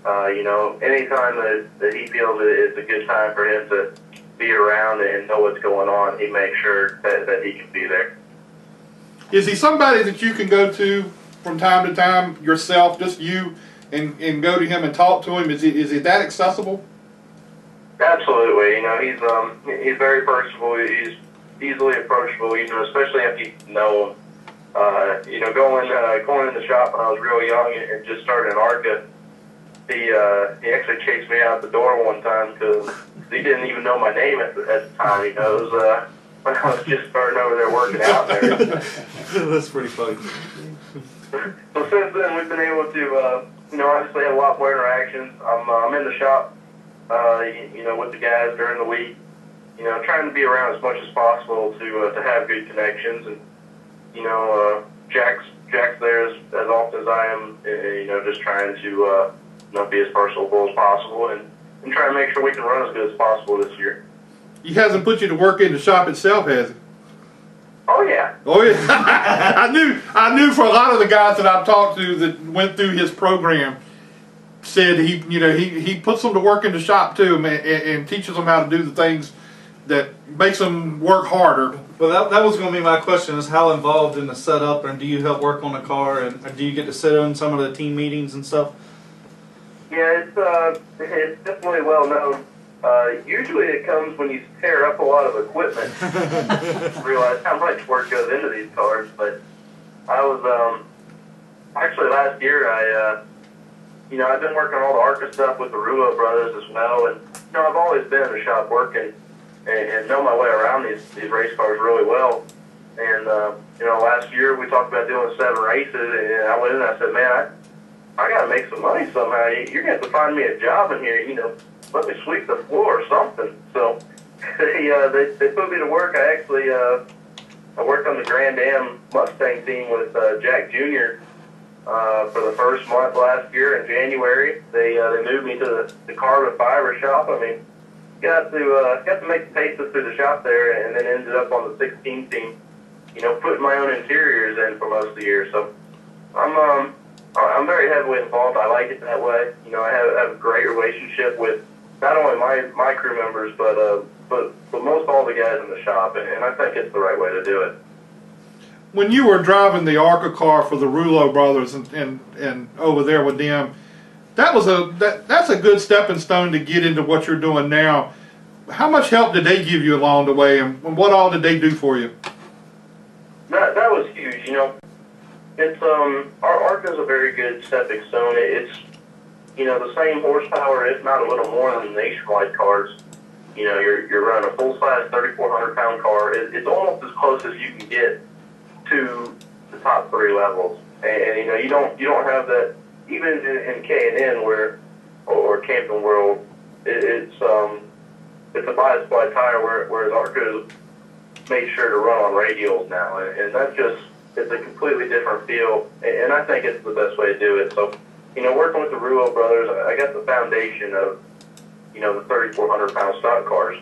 S10: Anytime that he feels it's a good time for him to be around and know what's going on, he makes sure that he can be there.
S2: Is he somebody that you can go to from time to time yourself, just you, and go to him and talk to him? Is he that accessible?
S10: Absolutely. He's very personable. He's easily approachable, especially after you know him. Going in the shop when I was real young and just started in ARCA, he actually chased me out the door one time because he didn't even know my name at the time. It was when I was just starting over there working out there.
S9: That's pretty funny.
S10: So since then, we've been able to, obviously have a lot more interactions. I'm in the shop, with the guys during the week, trying to be around as much as possible to have good connections. And, Jack's there as often as I am, just trying to, be as personable as possible and try to make sure we can run as good as possible this year.
S2: He hasn't put you to work in the shop itself, has he?
S10: Oh yeah.
S2: Oh yeah. I knew for a lot of the guys that I've talked to that went through his program, said he puts them to work in the shop too, and teaches them how to do the things that makes them work harder.
S9: Well, that was going to be my question: is how involved in the setup, and do you help work on the car, and do you get to sit in some of the team meetings and stuff?
S10: Yeah, it's definitely well known. Usually it comes when you tear up a lot of equipment. Realize how much work goes into these cars. But I was actually last year I've been working on all the ARCA stuff with the Rulo brothers as well, and I've always been in the shop working and know my way around these race cars really well. And last year we talked about doing 7 races, and I went in and I said, man, I got to make some money somehow. You're going to have to find me a job in here, let me sweep the floor or something. So they put me to work. I actually I worked on the Grand Am Mustang team with Jack Jr. for the first month last year in January. They moved me to the carbon fiber shop. I mean, got to make the paces through the shop there, and then ended up on the 16 team. You know, putting my own interiors in for most of the year. So I'm very heavily involved. I like it that way. You know, I have a great relationship with not only my crew members, but most all the guys in the shop, and I think it's the right way to do it.
S2: When you were driving the ARCA car for the Rouleau brothers and over there with them, that's a good stepping stone to get into what you're doing now. How much help did they give you along the way, and what all did they do for you?
S10: That was huge. You know, it's our ARCA is a very good stepping stone. It's, you know, the same horsepower, if not a little more than the nationwide cars. You know, you're running a full-size 3,400-pound car. It's almost as close as you can get to the top 3 levels. And you know, you don't have that even in K&N or Camping World. It's a bias-ply tire, whereas ARCA made sure to run on radials now, and that's just, it's a completely different feel, and I think it's the best way to do it. So, you know, working with the Rouleau brothers, I got the foundation of, you know, the 3,400-pound stock cars,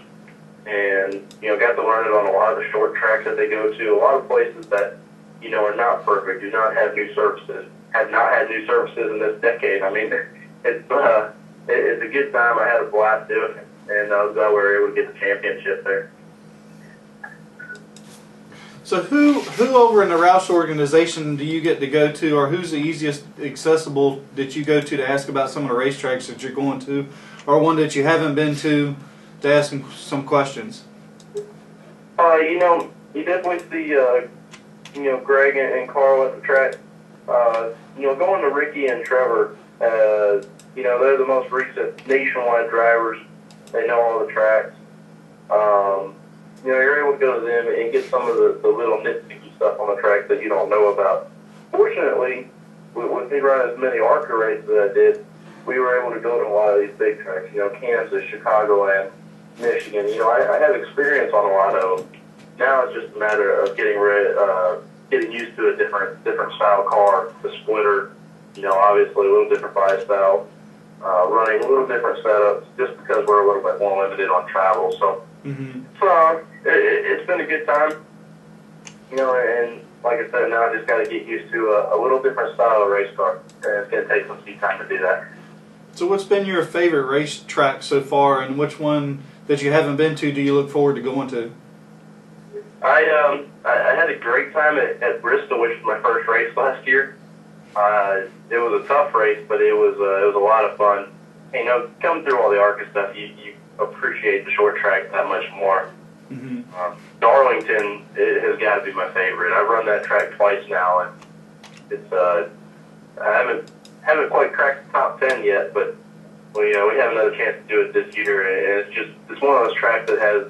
S10: and, you know, got to learn it on a lot of the short tracks that they go to, a lot of places that, you know, are not perfect, do not have new surfaces, have not had new surfaces in this decade. I mean, it's a good time. I had a blast doing it, and I was glad we were able to get the championship there.
S9: So who over in the Roush organization do you get to go to, or who's the easiest accessible that you go to ask about some of the racetracks that you're going to, or one that you haven't been to ask them some questions?
S10: You know, you definitely see, you know, Greg and Carl at the track. You know, going to Ricky and Trevor, you know, they're the most recent nationwide drivers. They know all the tracks. You know, you're able to go to them and get some of the little nitpicky stuff on the track that you don't know about. Fortunately, with me running as many ARCA races as I did, we were able to go to a lot of these big tracks, you know, Kansas, Chicagoland, Michigan. You know, I have experience on a lot of them. Now it's just a matter of getting used to a different style car, the splitter, you know, obviously a little different bias style, running a little different setups just because we're a little bit more limited on travel. So, it's been a good time, you know, and like I said, now I just got to get used to a little different style of race car, and it's going to take some seat time to do that.
S9: So what's been your favorite race track so far, and which one that you haven't been to do you look forward to going to?
S10: I had a great time at Bristol, which was my first race last year. It was a tough race, but it was a lot of fun. You know, coming through all the ARCA stuff, you appreciate the short track that much more. Darlington has got to be my favorite. I've run that track twice now, and it's I haven't quite cracked the top 10 yet, but we have another chance to do it this year, and it's one of those tracks that has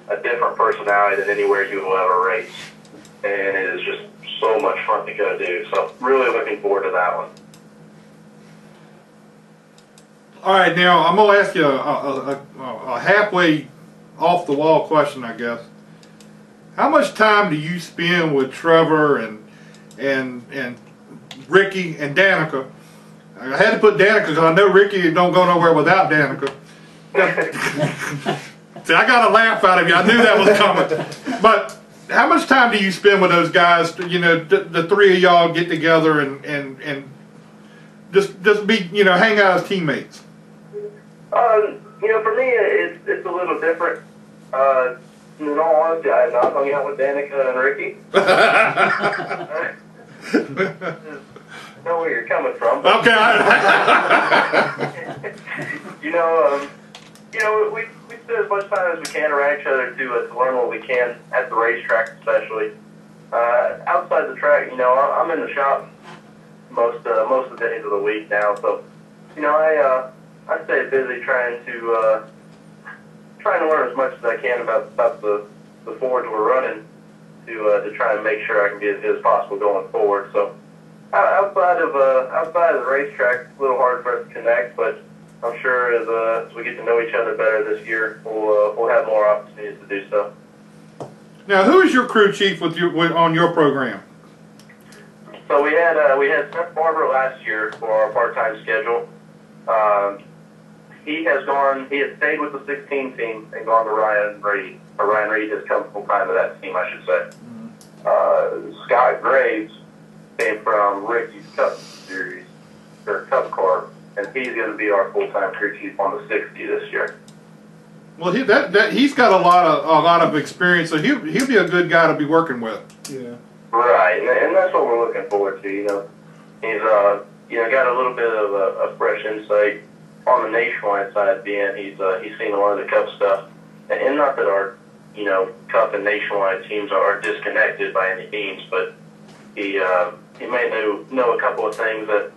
S10: a different personality than anywhere you will ever race, and it is just so much fun to go do. So really looking forward to that one.
S2: All right, now I'm going to ask you a halfway off the wall question, I guess. How much time do you spend with Trevor and Ricky and Danica? I had to put Danica because I know Ricky don't go nowhere without Danica. See, I got a laugh out of you. I knew that was coming. But how much time do you spend with those guys? You know, the three of y'all get together and just be, you know, hang out as teammates.
S10: You know, for me, it's a little different. In all honesty, I have not hung out with Danica and Ricky. Know where you're coming from.
S2: Okay.
S10: You know, we spend as much time as we can around each other to learn what we can at the racetrack, especially. Outside the track, you know, I'm in the shop most of the days of the week now, so you know, I stay busy trying to learn as much as I can about the Fords we're running to try and make sure I can be as good as possible going forward. So outside of the racetrack, it's a little hard for us to connect, but I'm sure as we get to know each other better this year, we'll have more opportunities to do so.
S2: Now, who is your crew chief on your program?
S10: So So we had Seth Barber last year for our part-time schedule. He has stayed with the 16 team and gone to Ryan Reed. Or Ryan Reed has come full-time to that team, I should say. Scott Graves came from Ricky's Cup Series, or Cup Car, and he's going to be our full-time crew chief on the 60 this year.
S2: Well, he's got a lot of experience, so he'll be a good guy to be working with.
S9: Yeah.
S10: Right, and that's what we're looking forward to. He's got a little bit of a fresh insight on the nationwide side. Being he's seen a lot of the Cup stuff, and not that our Cup and nationwide teams are disconnected by any means, but he may know a couple of things that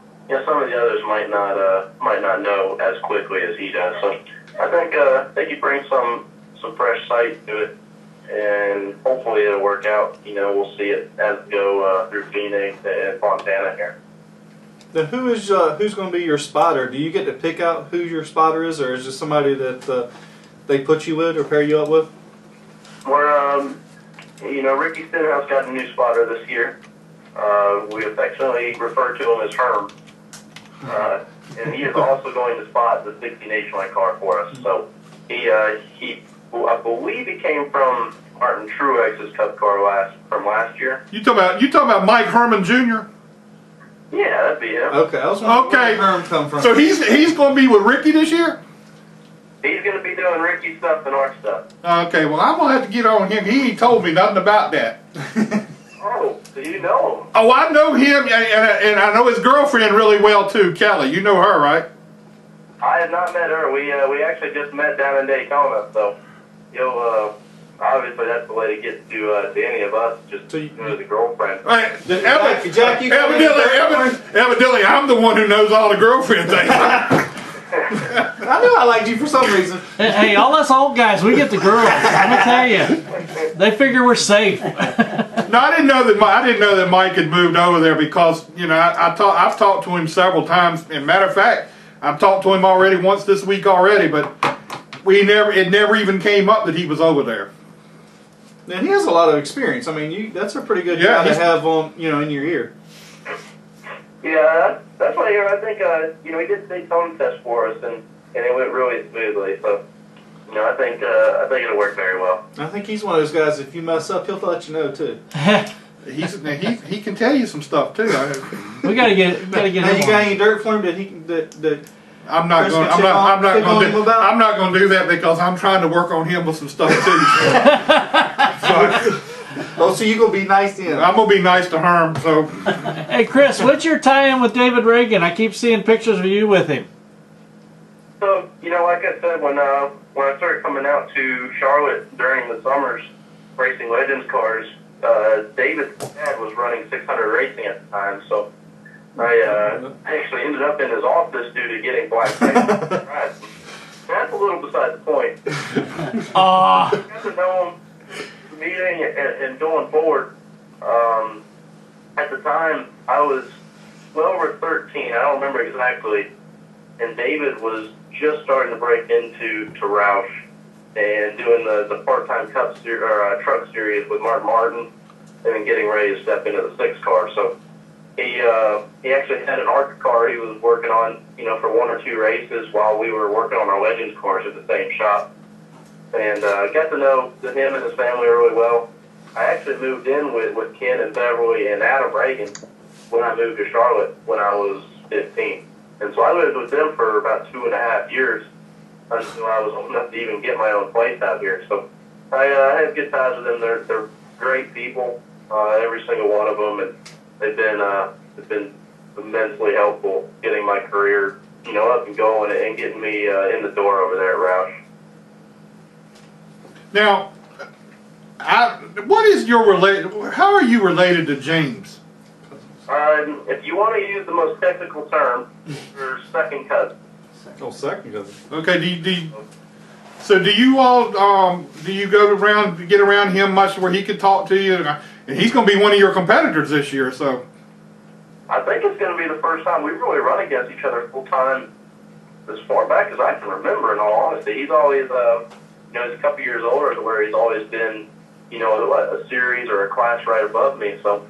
S10: some of the others might not know as quickly as he does. So I think he brings some fresh sight to it, and hopefully it'll work out. We'll see it as we go through Phoenix and Fontana here.
S9: Then who's going to be your spotter? Do you get to pick out who your spotter is, or is it somebody that they put you with or pair you up with?
S10: We're Ricky Stenhouse got a new spotter this year. We affectionately refer to him as Herm. And he is also going to spot the 60 nationwide car for us. So I believe he came from Martin Truex's Cup car from last year.
S2: You talking about Mike Herman Jr.?
S10: Yeah, that'd be him.
S9: Okay, I was wondering where did Herm come from.
S2: So he's going to be with Ricky this year?
S10: He's going to be doing Ricky's stuff and our stuff.
S2: Okay, well I'm going to have to get on him. He ain't told me nothing about that.
S10: Oh, so you know him?
S2: Oh, I know him, and I know his girlfriend really well too, Kelly. You know her, right?
S10: I have not met her. We actually just met down in Daytona, so obviously that's the way to get to any of us, just as a girlfriend.
S2: Right.
S9: Jack,
S2: Evidently, I'm the one who knows all the girlfriend things.
S9: I knew I liked you for some reason.
S6: Hey, all us old guys, we get the girls. I'm gonna tell you, they figure we're safe.
S2: No, I didn't know that Mike had moved over there because I've talked to him several times. And matter of fact, I've talked to him already once this week already, but it never even came up that he was over there.
S9: And he has a lot of experience. I mean, that's a pretty good guy to have on in your ear.
S10: Yeah, that's why I think he did the tone test for us, and it went really smoothly. So I think it'll work very well.
S9: I think he's one of those guys. If you mess up, he'll let you know too.
S2: He can tell you some stuff too.
S6: We gotta get.
S9: Now, you got any dirt for him that
S2: I'm not going to do that because I'm trying to work on him with some stuff too.
S9: So you're going to be nice to him.
S2: I'm going to be nice to Herm. So.
S6: Hey, Chris, what's your tie-in with David Reagan? I keep seeing pictures of you with him.
S10: So, like I said, when I started coming out to Charlotte during the summers, racing Legends cars, David's dad was running 600 racing at the time, so I actually ended up in his office due to getting black tape. Right. That's a little beside the point. I got to know him meeting and going forward. At the time, I was well over 13. I don't remember exactly. And David was just starting to break into Roush and doing the part-time truck series with Martin, and then getting ready to step into the 6 car. So he actually had an ARCA car he was working on, for 1 or 2 races while we were working on our Legends cars at the same shop. And got to know him and his family really well. I actually moved in with Ken and Beverly and Adam Reagan when I moved to Charlotte when I was 15. And so I lived with them for about 2.5 years until I was old enough to even get my own place out here. So I have good ties with them. They're great people, every single one of them, and they've been immensely helpful getting my career, up and going and getting me in the door over there at Roush.
S2: Now, what is how are you related to James?
S10: If you want to use the most technical term, you're second cousin.
S9: Oh, second cousin.
S2: Okay. So do you all do you get around him much where he could talk to you? And he's going to be one of your competitors this year, so.
S10: I think it's going to be the first time we really run against each other full time as far back as I can remember. In all honesty, he's always he's a couple years older, where he's always been a series or a class right above me. So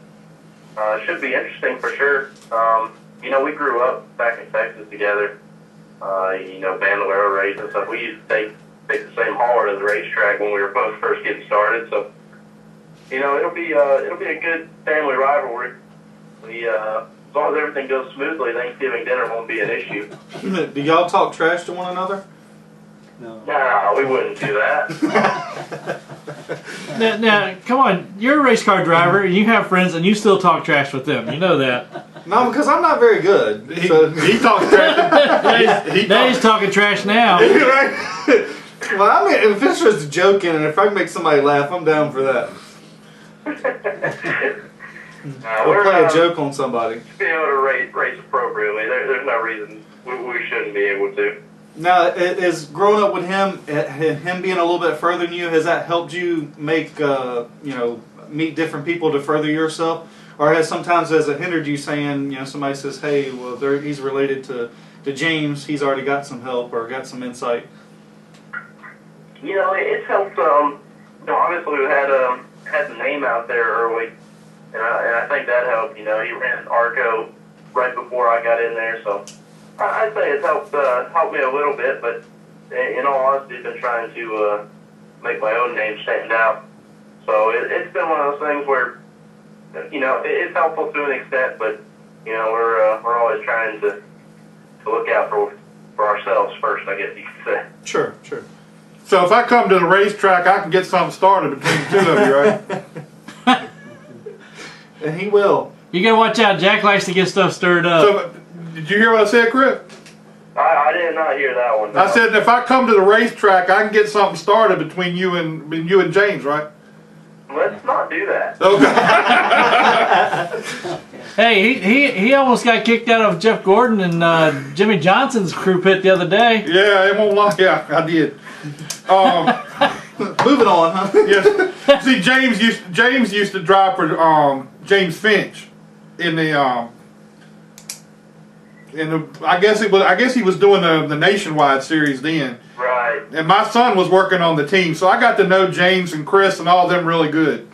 S10: Should be interesting for sure. You know, we grew up back in Texas together. You know, bandolero race and stuff. We used to take the same hauler to the racetrack when we were both first getting started. So, you know, it'll be a good family rivalry. As long as everything goes smoothly, Thanksgiving dinner won't be an issue.
S9: Do y'all talk trash to one another?
S10: No, we wouldn't do that.
S6: Now, come on, you're a race car driver, and you have friends, and you still talk trash with them. You know that.
S9: No, because I'm not very good.
S2: He talks trash.
S6: He's talking trash now.
S9: Well, I mean, if it's just joking, and if I can make somebody laugh, I'm down for that. We'll play a joke on somebody.
S10: Be able to race appropriately. There's no reason we shouldn't be able to.
S9: Now, is growing up with him being a little bit further than you, has that helped you make, you know, meet different people to further yourself? Or has sometimes has it hindered you saying, you know, somebody says, hey, well, he's related to James, he's already got some help or got some insight?
S10: You know, it's helped. You know, obviously we had the name out there early, and I think that helped. You know, he ran Arco right before I got in there, so I'd say it's helped me a little bit. But in all honesty, I've been trying to make my own name stand out. So it's been one of those things where, you know, it's helpful to an extent, but you know, we're always trying to look out for ourselves first, I guess you could say.
S9: Sure, sure.
S2: So if I come to the racetrack, I can get something started between the two of you, right?
S9: And he will.
S6: You gotta watch out. Jack likes to get stuff stirred up.
S2: So, did you hear what I said, Chris?
S10: I did not hear that one. No.
S2: I said if I come to the racetrack, I can get something started between you and James, right?
S10: Let's not do that.
S2: Okay.
S6: Hey, he almost got kicked out of Jeff Gordon and Jimmy Johnson's crew pit the other day.
S2: Yeah, it won't lie. Yeah, I did.
S9: Moving on, huh?
S2: Yes. See, James used to drive for James Finch in the I guess he was doing the nationwide series then.
S10: Right.
S2: And my son was working on the team, so I got to know James and Chris and all of them really good.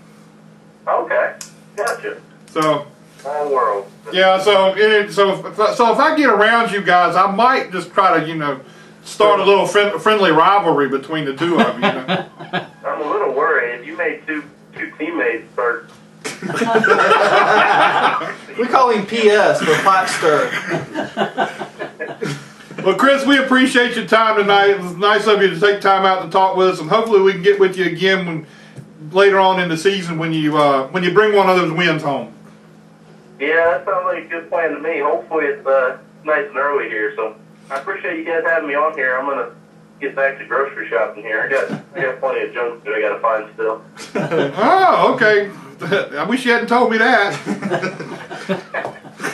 S10: Okay. Gotcha.
S2: So.
S10: Small world.
S2: Yeah. So if I get around you guys, I might just try to, you know, start a little friendly rivalry between the two of you. You know?
S10: I'm a little worried. If you made two teammates start.
S9: We call him PS for pot stir.
S2: Well, Chris, we appreciate your time tonight. It was nice of you to take time out to talk with us, and hopefully we can get with you again later on in the season when you bring one of those wins home.
S10: Yeah, that sounds like a good plan to me. Hopefully it's nice and early here. So I appreciate you guys having me on here. I'm gonna get back to grocery shopping here. I got plenty of junk that I gotta find still.
S2: Oh, okay. I wish you hadn't told me that.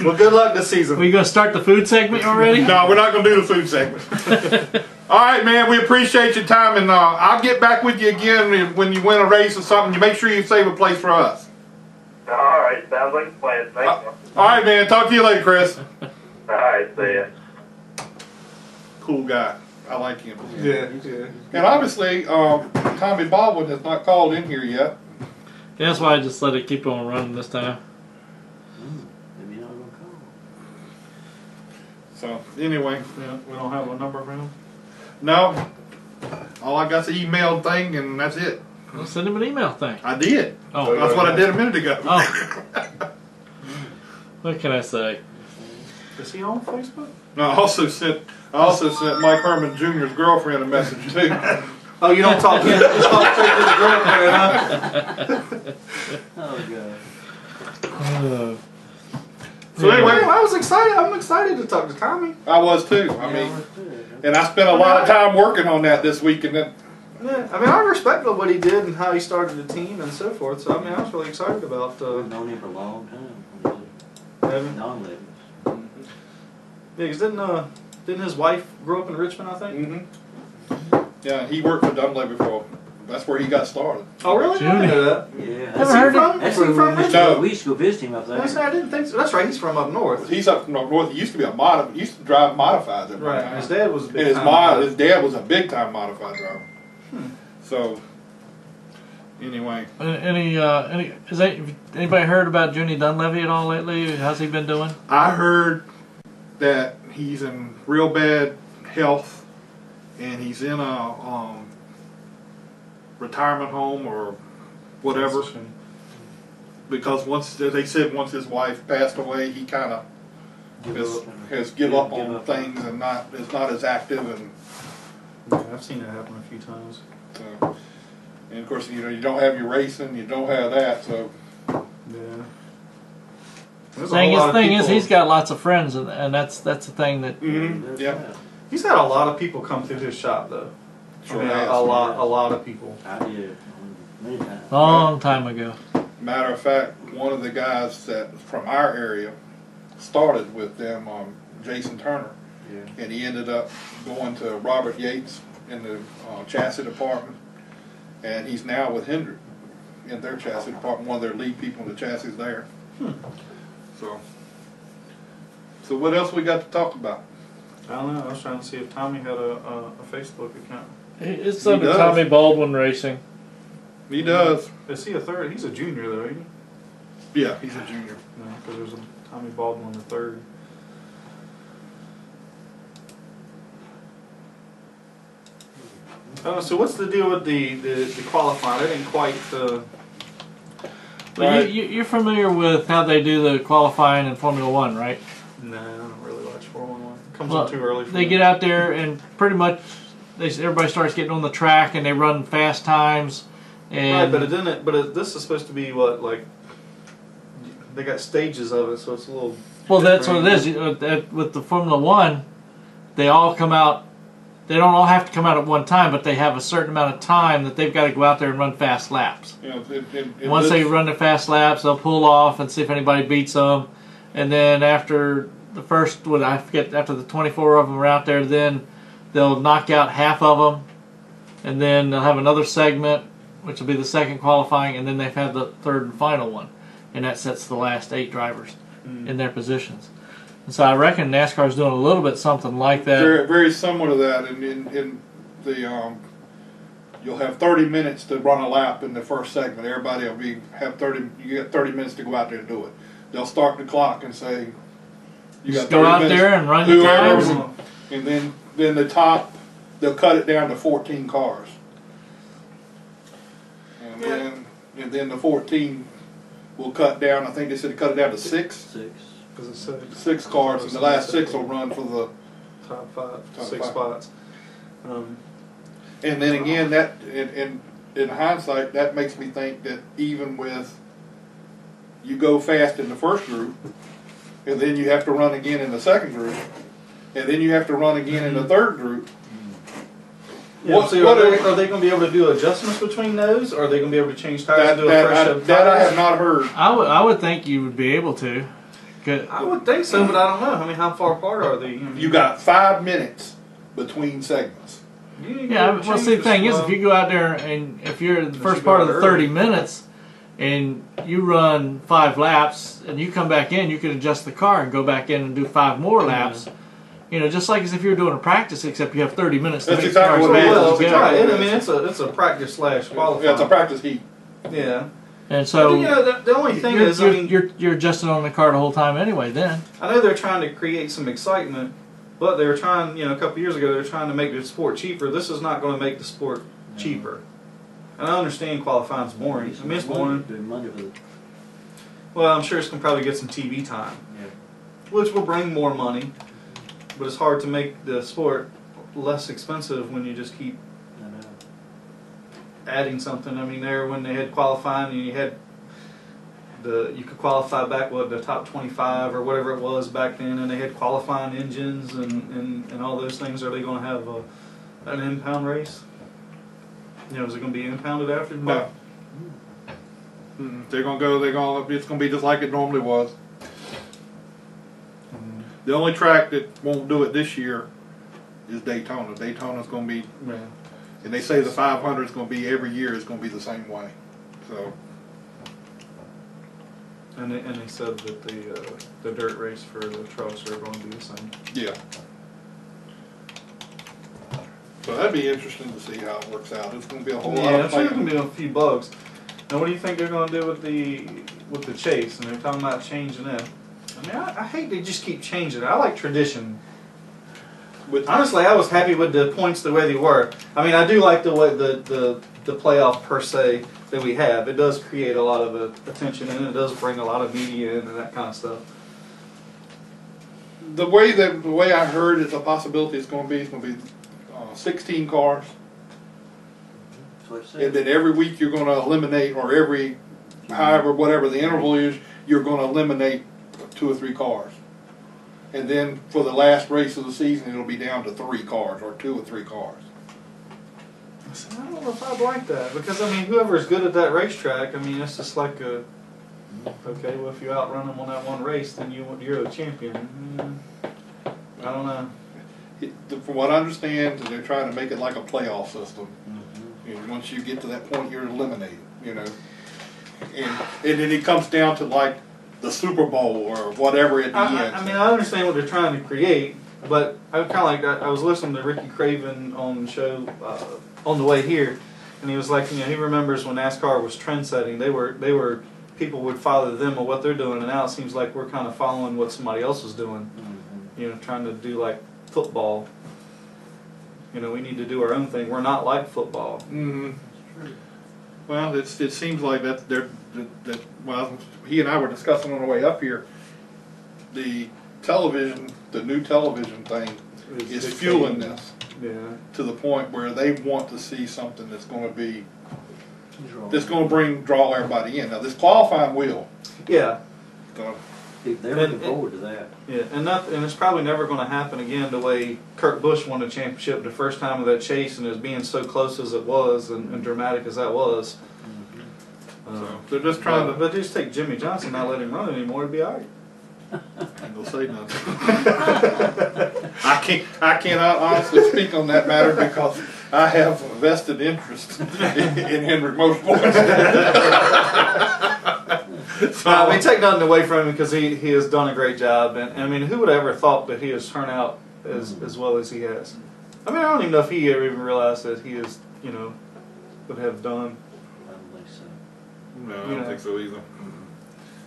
S9: Well, good luck this season.
S6: Are you going to start the food segment already?
S2: No, we're not going to do the food segment. All right, man, we appreciate your time, and I'll get back with you again when you win a race or something. You make sure you save a place for us.
S10: All right, sounds like a plan. Thank you.
S2: All right, man, talk to you later, Chris.
S10: All right, see ya.
S2: Cool guy. I like him.
S9: Yeah.
S2: And obviously, Tommy Baldwin has not called in here yet.
S6: Yeah, that's why I just let it keep on running this time.
S11: Maybe not gonna call.
S2: So, anyway.
S9: Yeah, we don't have a number for him?
S2: No. All I got's an email thing, and that's it.
S6: Well, send him an email thing.
S2: I did.
S6: Oh,
S2: that's what I did a minute ago.
S6: Oh. What can I say?
S9: Is he on Facebook?
S2: No, I also sent Mike Herman Jr.'s girlfriend a message too.
S9: Oh, you don't talk to him. You talk straight to the girlfriend, huh?
S11: Oh, God.
S2: So anyway,
S9: I was excited. I'm excited to talk to Tommy.
S2: I was too. I mean, and I spent a lot of time working on that this week, and then.
S9: Yeah, I mean, I respect what he did and how he started the team and so forth. So I mean, I was really excited about.
S11: I've known him for a long time.
S9: Having
S11: Non-livers.
S9: Yeah, because didn't his wife grow up in Richmond? I think.
S2: Mm-hmm. Yeah, he worked for Dunley before. That's where he got started.
S9: Oh, really? I didn't know that.
S11: Yeah.
S9: Is he from?
S11: That's
S9: Is he
S11: where
S9: from
S11: we
S9: Richmond?
S11: used to go visit him up there.
S9: I didn't think so. That's right. He's from up north.
S2: He's up from up north. He used to be he used to drive modifieds. At
S9: Right. His dad was a big
S2: his
S9: time.
S2: his dad was a big time modified driver. So, Anyway,
S6: has anybody heard about Junie Dunleavy at all lately? How's he been doing?
S2: I heard that he's in real bad health, and he's in a retirement home or whatever. Because once once his wife passed away, he kind of has give up on things and is not as active. And
S9: yeah, I've seen that happen a few times.
S2: So, and of course, you don't have your racing, you don't have that. So
S9: yeah.
S6: Thing is, he's got lots of friends, and that's the thing that.
S2: Yeah.
S9: He's had a lot of people come through his shop though.
S2: Sure
S9: a lot of people.
S11: I did. Many times.
S6: Long time ago.
S2: Matter of fact, one of the guys that from our area started with them, Jason Turner, and he ended up going to Robert Yates in the chassis department, and he's now with Hendrick in their chassis department, one of their lead people in the chassis there. So what else we got to talk about?
S9: I don't know. I was trying to see if Tommy had a Facebook account.
S6: It's under Tommy Baldwin Racing.
S2: He does.
S9: Is he a third? He's a junior though, ain't he?
S2: Yeah, he's a junior.
S9: No, because there's a Tommy Baldwin the third. So what's the deal with the qualifying? I didn't quite.
S6: Well, you're familiar with how they do the qualifying in Formula One, right?
S9: No, I don't really watch Formula One. It comes on too early for
S6: They
S9: me.
S6: get out there and pretty much everybody starts getting on the track and they run fast times. And
S9: Right, but this is supposed to be what, like, they got stages of it, so it's a little.
S6: Well, that's what it is. With the Formula One, they all come out. They don't all have to come out at one time, but they have a certain amount of time that they've got to go out there and run fast laps. Once they run the fast laps, they'll pull off and see if anybody beats them. And then after the first, after the 24 of them are out there, then they'll knock out half of them, and then they'll have another segment, which will be the second qualifying, and then they've had the third and final one, and that sets the last 8 drivers in their positions. And so I reckon NASCAR's doing a little bit something like that.
S2: Very, very similar to that. And in the you'll have 30 minutes to run a lap in the first segment. Everybody will have 30. You get 30 minutes to go out there and do it. They'll start the clock and say, "You got 30
S6: go out
S2: minutes,
S6: there and run your times."
S2: And then the top, they'll cut it down to 14 cars. And then the 14 will cut down. I think they said cut it down to 6. 6 cars, and the last 6 will run for the
S9: top 6 spots.
S2: And then again, that in hindsight, that makes me think that even with you go fast in the first group, and then you have to run again in the second group, and then you have to run again in the third group.
S9: Yeah, so are they going to be able to do adjustments between those, or are they going to be able to change tires?
S2: That I have not heard.
S6: I would think you would be able to.
S9: I would think so, but I don't know. I mean, how far apart are they?
S2: You got 5 minutes between segments.
S6: Yeah, well, see, the thing is, if you go out there and if you're in the first part of the 30 minutes and you run 5 laps and you come back in, you can adjust the car and go back in and do 5 more laps. You know, just like as if you're doing a practice, except you have 30 minutes to
S2: That's
S6: make
S2: exactly
S6: the
S2: what it
S6: cars
S2: is.
S6: fast.
S9: Right. I mean, it's a practice / qualifying.
S2: Yeah, it's a practice heat.
S9: Yeah.
S6: And so,
S9: but, you know, the only thing is, I mean,
S6: you're adjusting on the car the whole time anyway. Then
S9: I know they're trying to create some excitement, but they were trying, you know, a couple years ago, they were trying to make the sport cheaper. This is not going to make the sport cheaper. And I understand qualifying's boring. I mean, it's boring. Well, I'm sure it's going to probably get some TV time, which will bring more money. But it's hard to make the sport less expensive when you just keep adding something. I mean, when they had qualifying, and you had you could qualify back the top 25 or whatever it was back then, and they had qualifying engines and all those things. Are they going to have an impound race? You know, is it going to be impounded after?
S2: No. They're going to go. It's going to be just like it normally was. The only track that won't do it this year is Daytona. Daytona's going to be, and they say the 500 is going to be every year. It's going to be the same way. So.
S9: And they said that the dirt race for the trucks are going to be the same.
S2: Yeah. So that'd be interesting to see how it works out. It's going to be a whole lot of
S9: I'm sure there's going to be a few bugs. Now, what do you think they're going to do with the chase? And they're talking about changing it. I mean, I hate they just keep changing it. I like tradition. Honestly, I was happy with the points the way they were. I mean, I do like the way the playoff per se that we have. It does create a lot of attention, and it does bring a lot of media in and that kind of stuff.
S2: The way I heard it's a possibility it's going to be 16 cars, and then every week you're going to eliminate, or every however whatever the interval is, you're going to eliminate 2 or 3 cars. And then for the last race of the season, it'll be down to 3 cars or 2 or 3 cars.
S9: I don't know if I'd like that, because I mean, whoever's good at that racetrack, I mean, it's just like a, okay, well, if you outrun them on that one race, then you're a champion. I don't know.
S2: From what I understand, they're trying to make it like a playoff system. And once you get to that point, you're eliminated. You know, and then it comes down to like the Super Bowl or whatever at the end.
S9: I mean, I understand what they're trying to create, but I kind of like that. I was listening to Ricky Craven on the show on the way here, and he was like, he remembers when NASCAR was trend setting. They were people would follow them on what they're doing, and now it seems like we're kind of following what somebody else is doing. Trying to do like football. We need to do our own thing. We're not like football.
S2: Well, it seems like that well, he and I were discussing on the way up here. The new television thing is fueling this.
S9: Yeah.
S2: To the point where they want to see something that's going to draw everybody in. Now this qualifying will.
S9: Yeah.
S11: They're looking forward to that.
S9: Yeah, and it's probably never going to happen again the way Kurt Busch won the championship the first time of that chase, and it was being so close as it was and dramatic as that was.
S2: So they're just trying to.
S9: But just take Jimmy Johnson, not let him run anymore, it'd be all right.
S2: I ain't gonna say nothing. I cannot honestly speak on that matter because I have a vested interest in Hendrick Motorsports.
S9: So we take nothing away from him because he has done a great job, and I mean, who would have ever thought that he has turned out as well as he has? I mean, I don't even know if he ever even realized that he is, would have done.
S11: I don't think so.
S2: No, I don't think so either.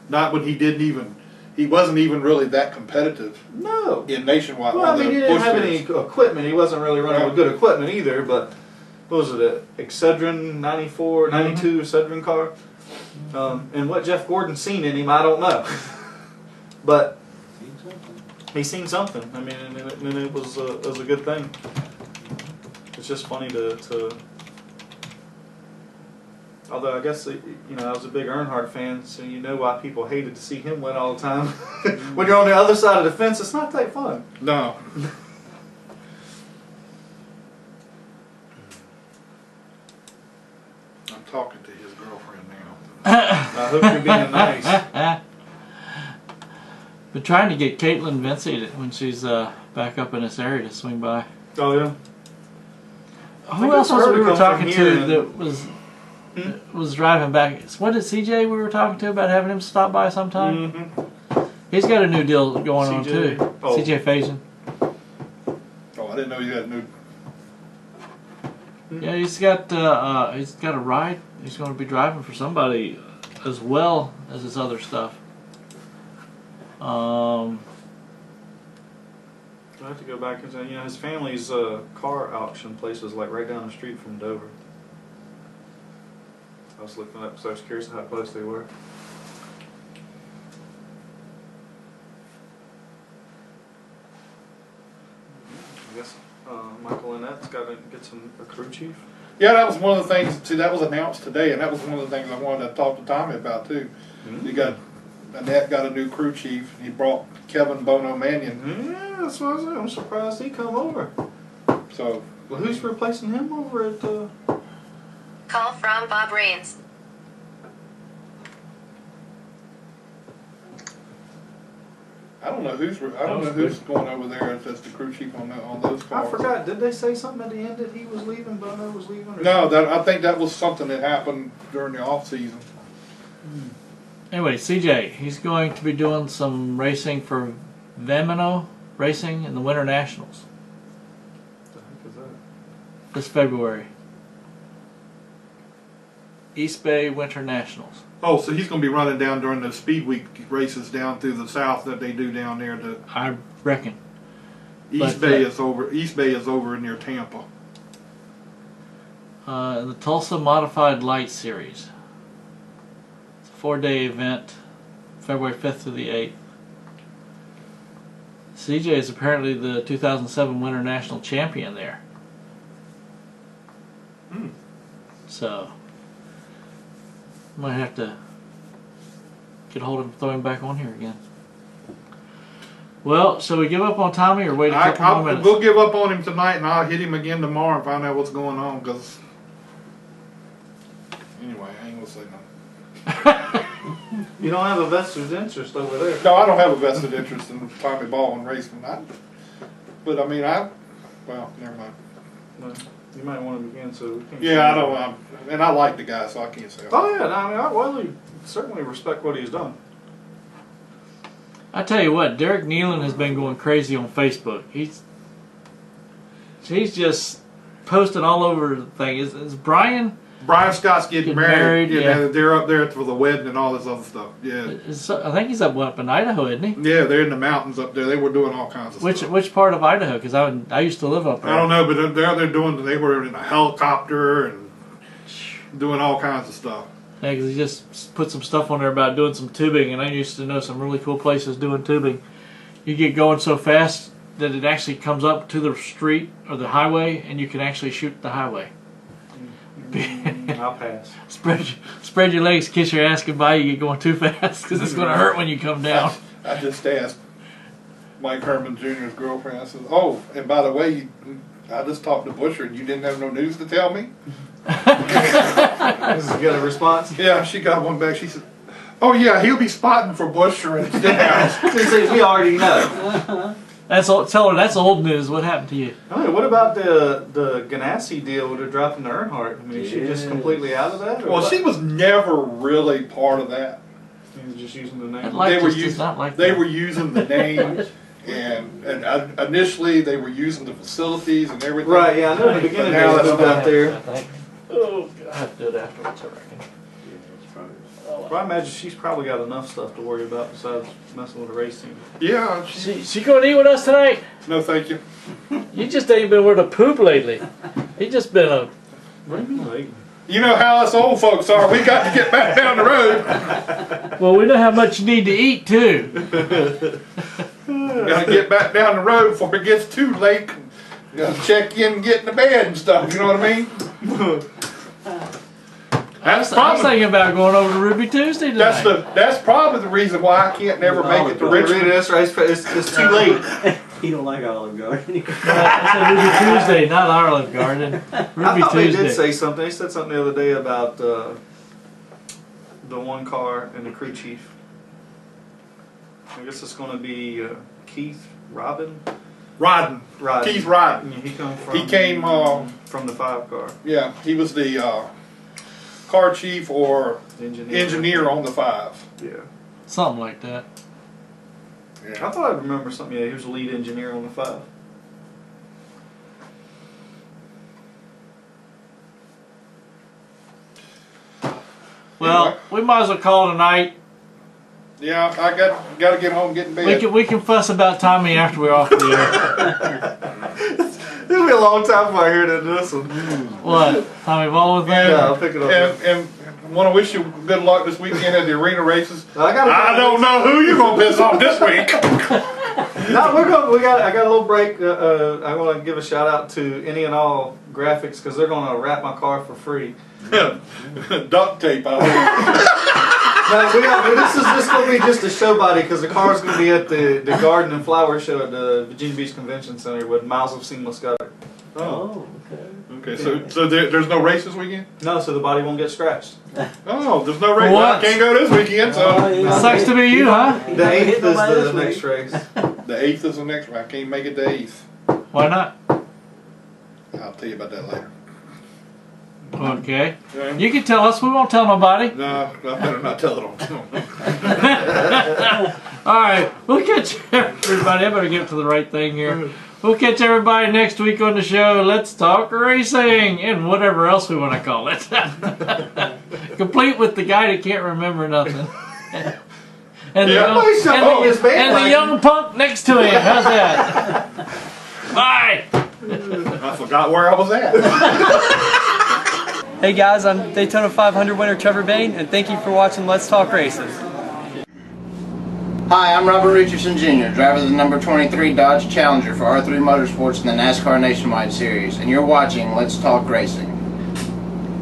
S2: Not when he wasn't even really that competitive.
S9: No.
S2: In nationwide.
S9: Well, I mean, he didn't have any equipment. He wasn't really running with good equipment either. But what was it? Excedrin 94, 92 Excedrin car. And what Jeff Gordon's seen in him, I don't know. But he's seen something. I mean, and it was a good thing. It's just funny to although I guess, I was a big Earnhardt fan, so you know why people hated to see him win all the time. When you're on the other side of the fence, it's not that fun.
S2: No. I'm talking to his girlfriend now.
S9: I hope you're being nice.
S6: Been trying to get Caitlin Vinci when she's back up in this area to swing by.
S9: Oh, yeah?
S6: Who else was we were talking to that was driving back? What did CJ we were talking to about having him stop by sometime? He's got a new deal going on too. Oh. CJ Faison.
S2: Oh, I didn't know you had a new.
S6: Yeah, he's got a ride. He's going to be driving for somebody as well as his other stuff.
S9: I have to go back and say, his family's car auction place is like right down the street from Dover. I was looking up because I was curious how close they were. I guess Michael Annette's got to get a crew chief.
S2: Yeah, that was one of the things. See, that was announced today, and that was one of the things I wanted to talk to Tommy about too. Annette got a new crew chief. He brought Kevin Bono Mannion.
S9: Yeah, that's what I was saying. I'm surprised he come over.
S2: So,
S9: well, who's replacing him over at?
S12: Call from Bob Raines.
S2: I don't know who's going over there as the crew chief on those cars.
S9: I forgot. Did they say something at the end that he was leaving? Bono was leaving?
S2: No, I think that was something that happened during the off season.
S6: Anyway, CJ, he's going to be doing some racing for Vemino Racing in the Winter Nationals.
S9: What the heck is that?
S6: This February. East Bay Winter Nationals.
S2: Oh, so he's going to be running down during the Speed Week races down through the south that they do down there.
S6: I reckon.
S2: East Bay is over near Tampa.
S6: The Tulsa Modified Light Series. It's a 4-day event, February 5th through the 8th. CJ is apparently the 2007 Winter National Champion there. So, might have to get a hold of him, throw him back on here again. Well, shall we give up on Tommy or wait a couple more minutes?
S2: We'll give up on him tonight, and I'll hit him again tomorrow and find out what's going on. Because anyway, I ain't gonna say nothing.
S9: You don't have a vested interest over there.
S2: No, I don't have a vested interest in Tommy Baldwin racing. But I mean, well, never mind.
S9: Well, you might want him again, so we can't.
S2: Yeah, I know, and I like the guy, so I can't say.
S9: Oh yeah, I mean, I really certainly respect what he's done.
S6: I tell you what, Derek Nealon has been going crazy on Facebook. He's just posting all over the thing. Is Brian
S2: Scott's getting married.
S6: Yeah,
S2: they're up there for the wedding and all this other stuff. Yeah,
S6: I think he's up in Idaho, isn't he?
S2: Yeah, they're in the mountains up there. They were doing all kinds of stuff.
S6: Which part of Idaho? Because I used to live up there.
S2: I don't know, but they were in a helicopter and doing all kinds of stuff.
S6: Yeah, because he just put some stuff on there about doing some tubing, and I used to know some really cool places doing tubing. You get going so fast that it actually comes up to the street or the highway, and you can actually shoot the highway.
S9: I'll pass.
S6: Spread your legs, kiss your ass goodbye. You get going too fast because it's going to hurt when you come down.
S2: I just asked Mike Herman Jr.'s girlfriend. I said, "Oh, and by the way, I just talked to Buescher, and you didn't have no news to tell me."
S9: You got a response?
S2: Yeah, she got one back. She said, "Oh yeah, he'll be spotting for Buescher in his house."
S9: We already know.
S6: Tell her that's old news. What happened to you?
S9: I mean, what about the Ganassi deal with her dropping the Earnhardt? I mean, is she just completely out of that?
S2: Well, she was never really part of that.
S9: She was just using the name.
S2: They were using the name, and initially they were using the facilities and everything.
S9: Right. Yeah, I know. In the beginning,
S2: now
S9: they moved out there.
S6: Oh, God, I have to do it afterwards, I reckon.
S9: Well, I imagine she's probably got enough stuff to worry about besides messing with the race team.
S2: Yeah.
S6: She going to eat with us tonight?
S2: No, thank you.
S6: You just ain't been where to poop lately. He just been a...
S9: What do you mean lately?
S2: You know how us old folks are. We got to get back down the road.
S6: Well, we know how much you need to eat, too.
S2: Got to get back down the road before it gets too late. Got to check in and get in the bed and stuff. You know what I mean?
S6: I was thinking about going over to Ruby Tuesday tonight.
S2: That's probably the reason why I can't never make it to Richmond.
S9: That's right. It's too late.
S11: He don't like Olive Garden.
S6: I said Ruby Tuesday, not Olive Garden. Ruby
S9: I thought
S6: Tuesday.
S9: they did say something. They said something the other day about the one car and the crew chief. I guess it's going to be Keith Rodden.
S2: Keith Rodden.
S9: Yeah,
S2: he came
S9: from the 5 car.
S2: Yeah, he was the car chief or engineer on the 5.
S9: Yeah.
S6: Something like that.
S9: Yeah. I thought I remember something. Yeah, he was the lead engineer on the 5.
S6: Well, we might as well call it a night.
S2: Yeah, I got to get home and get in bed.
S6: We can fuss about Tommy after we're off the air.
S9: It'll be a long time before I hear this one.
S6: What? Tommy Baldwin thing?
S9: Yeah, I'll pick it up.
S2: And want to wish you good luck this weekend at the arena races.
S9: I
S2: don't know who you're gonna piss off this week.
S9: No, I got a little break. I want to give a shout out to any and all graphics because they're going to wrap my car for free.
S2: Duct tape.
S9: This is just going to be just a show body because the car's going to be at the Garden and Flower Show at the Virginia Beach Convention Center with miles of seamless gutter.
S11: Oh, okay.
S2: Okay, so there's no race this weekend?
S9: No, so the body won't get scratched.
S2: Oh, there's no race. Well, I can't go this weekend, so.
S6: Sucks to be you, huh?
S9: The 8th is the next race.
S2: The 8th is the next race. I can't make it the 8th.
S6: Why not?
S2: I'll tell you about that later.
S6: Okay. You can tell us. We won't tell nobody.
S2: No, I better not tell it on them.
S6: All right. We'll catch you, everybody. I better get to the right thing here. We'll catch everybody next week on the show. Let's talk racing and whatever else we want to call it. Complete with the guy that can't remember nothing. And the young punk next to him. How's that? Bye.
S2: I forgot where I was at.
S5: Hey guys, I'm Daytona 500 winner Trevor Bain, and thank you for watching Let's Talk Racing.
S13: Hi, I'm Robert Richardson Jr., driver of the number 23 Dodge Challenger for R3 Motorsports in the NASCAR Nationwide Series, and you're watching Let's Talk Racing.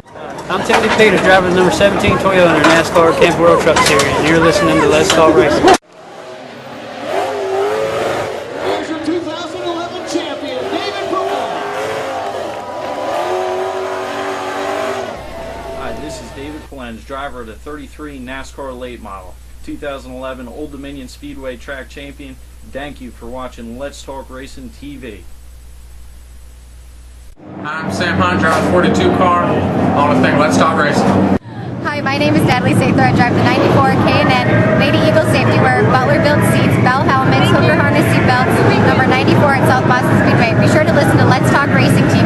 S4: I'm Timothy Peter, driver of the number 17 Toyota in the NASCAR Camp World Truck Series, and you're listening to Let's Talk Racing.
S14: Here's your 2011 champion, David Brehm.
S15: Hi, this is David Flens, driver of the 33 NASCAR Late Model, 2011 Old Dominion Speedway Track Champion. Thank you for watching Let's Talk Racing TV.
S16: I'm Sam Hunt, driver 42 car on the thing Let's Talk Racing.
S17: Hi, my name is Natalie Sather. I drive the 94 K&N Lady Eagle Safety Wear, Butler built seats, bell helmets, hooker harness seat belts, number 94 at South Boston Speedway. Be sure to listen to Let's Talk Racing TV.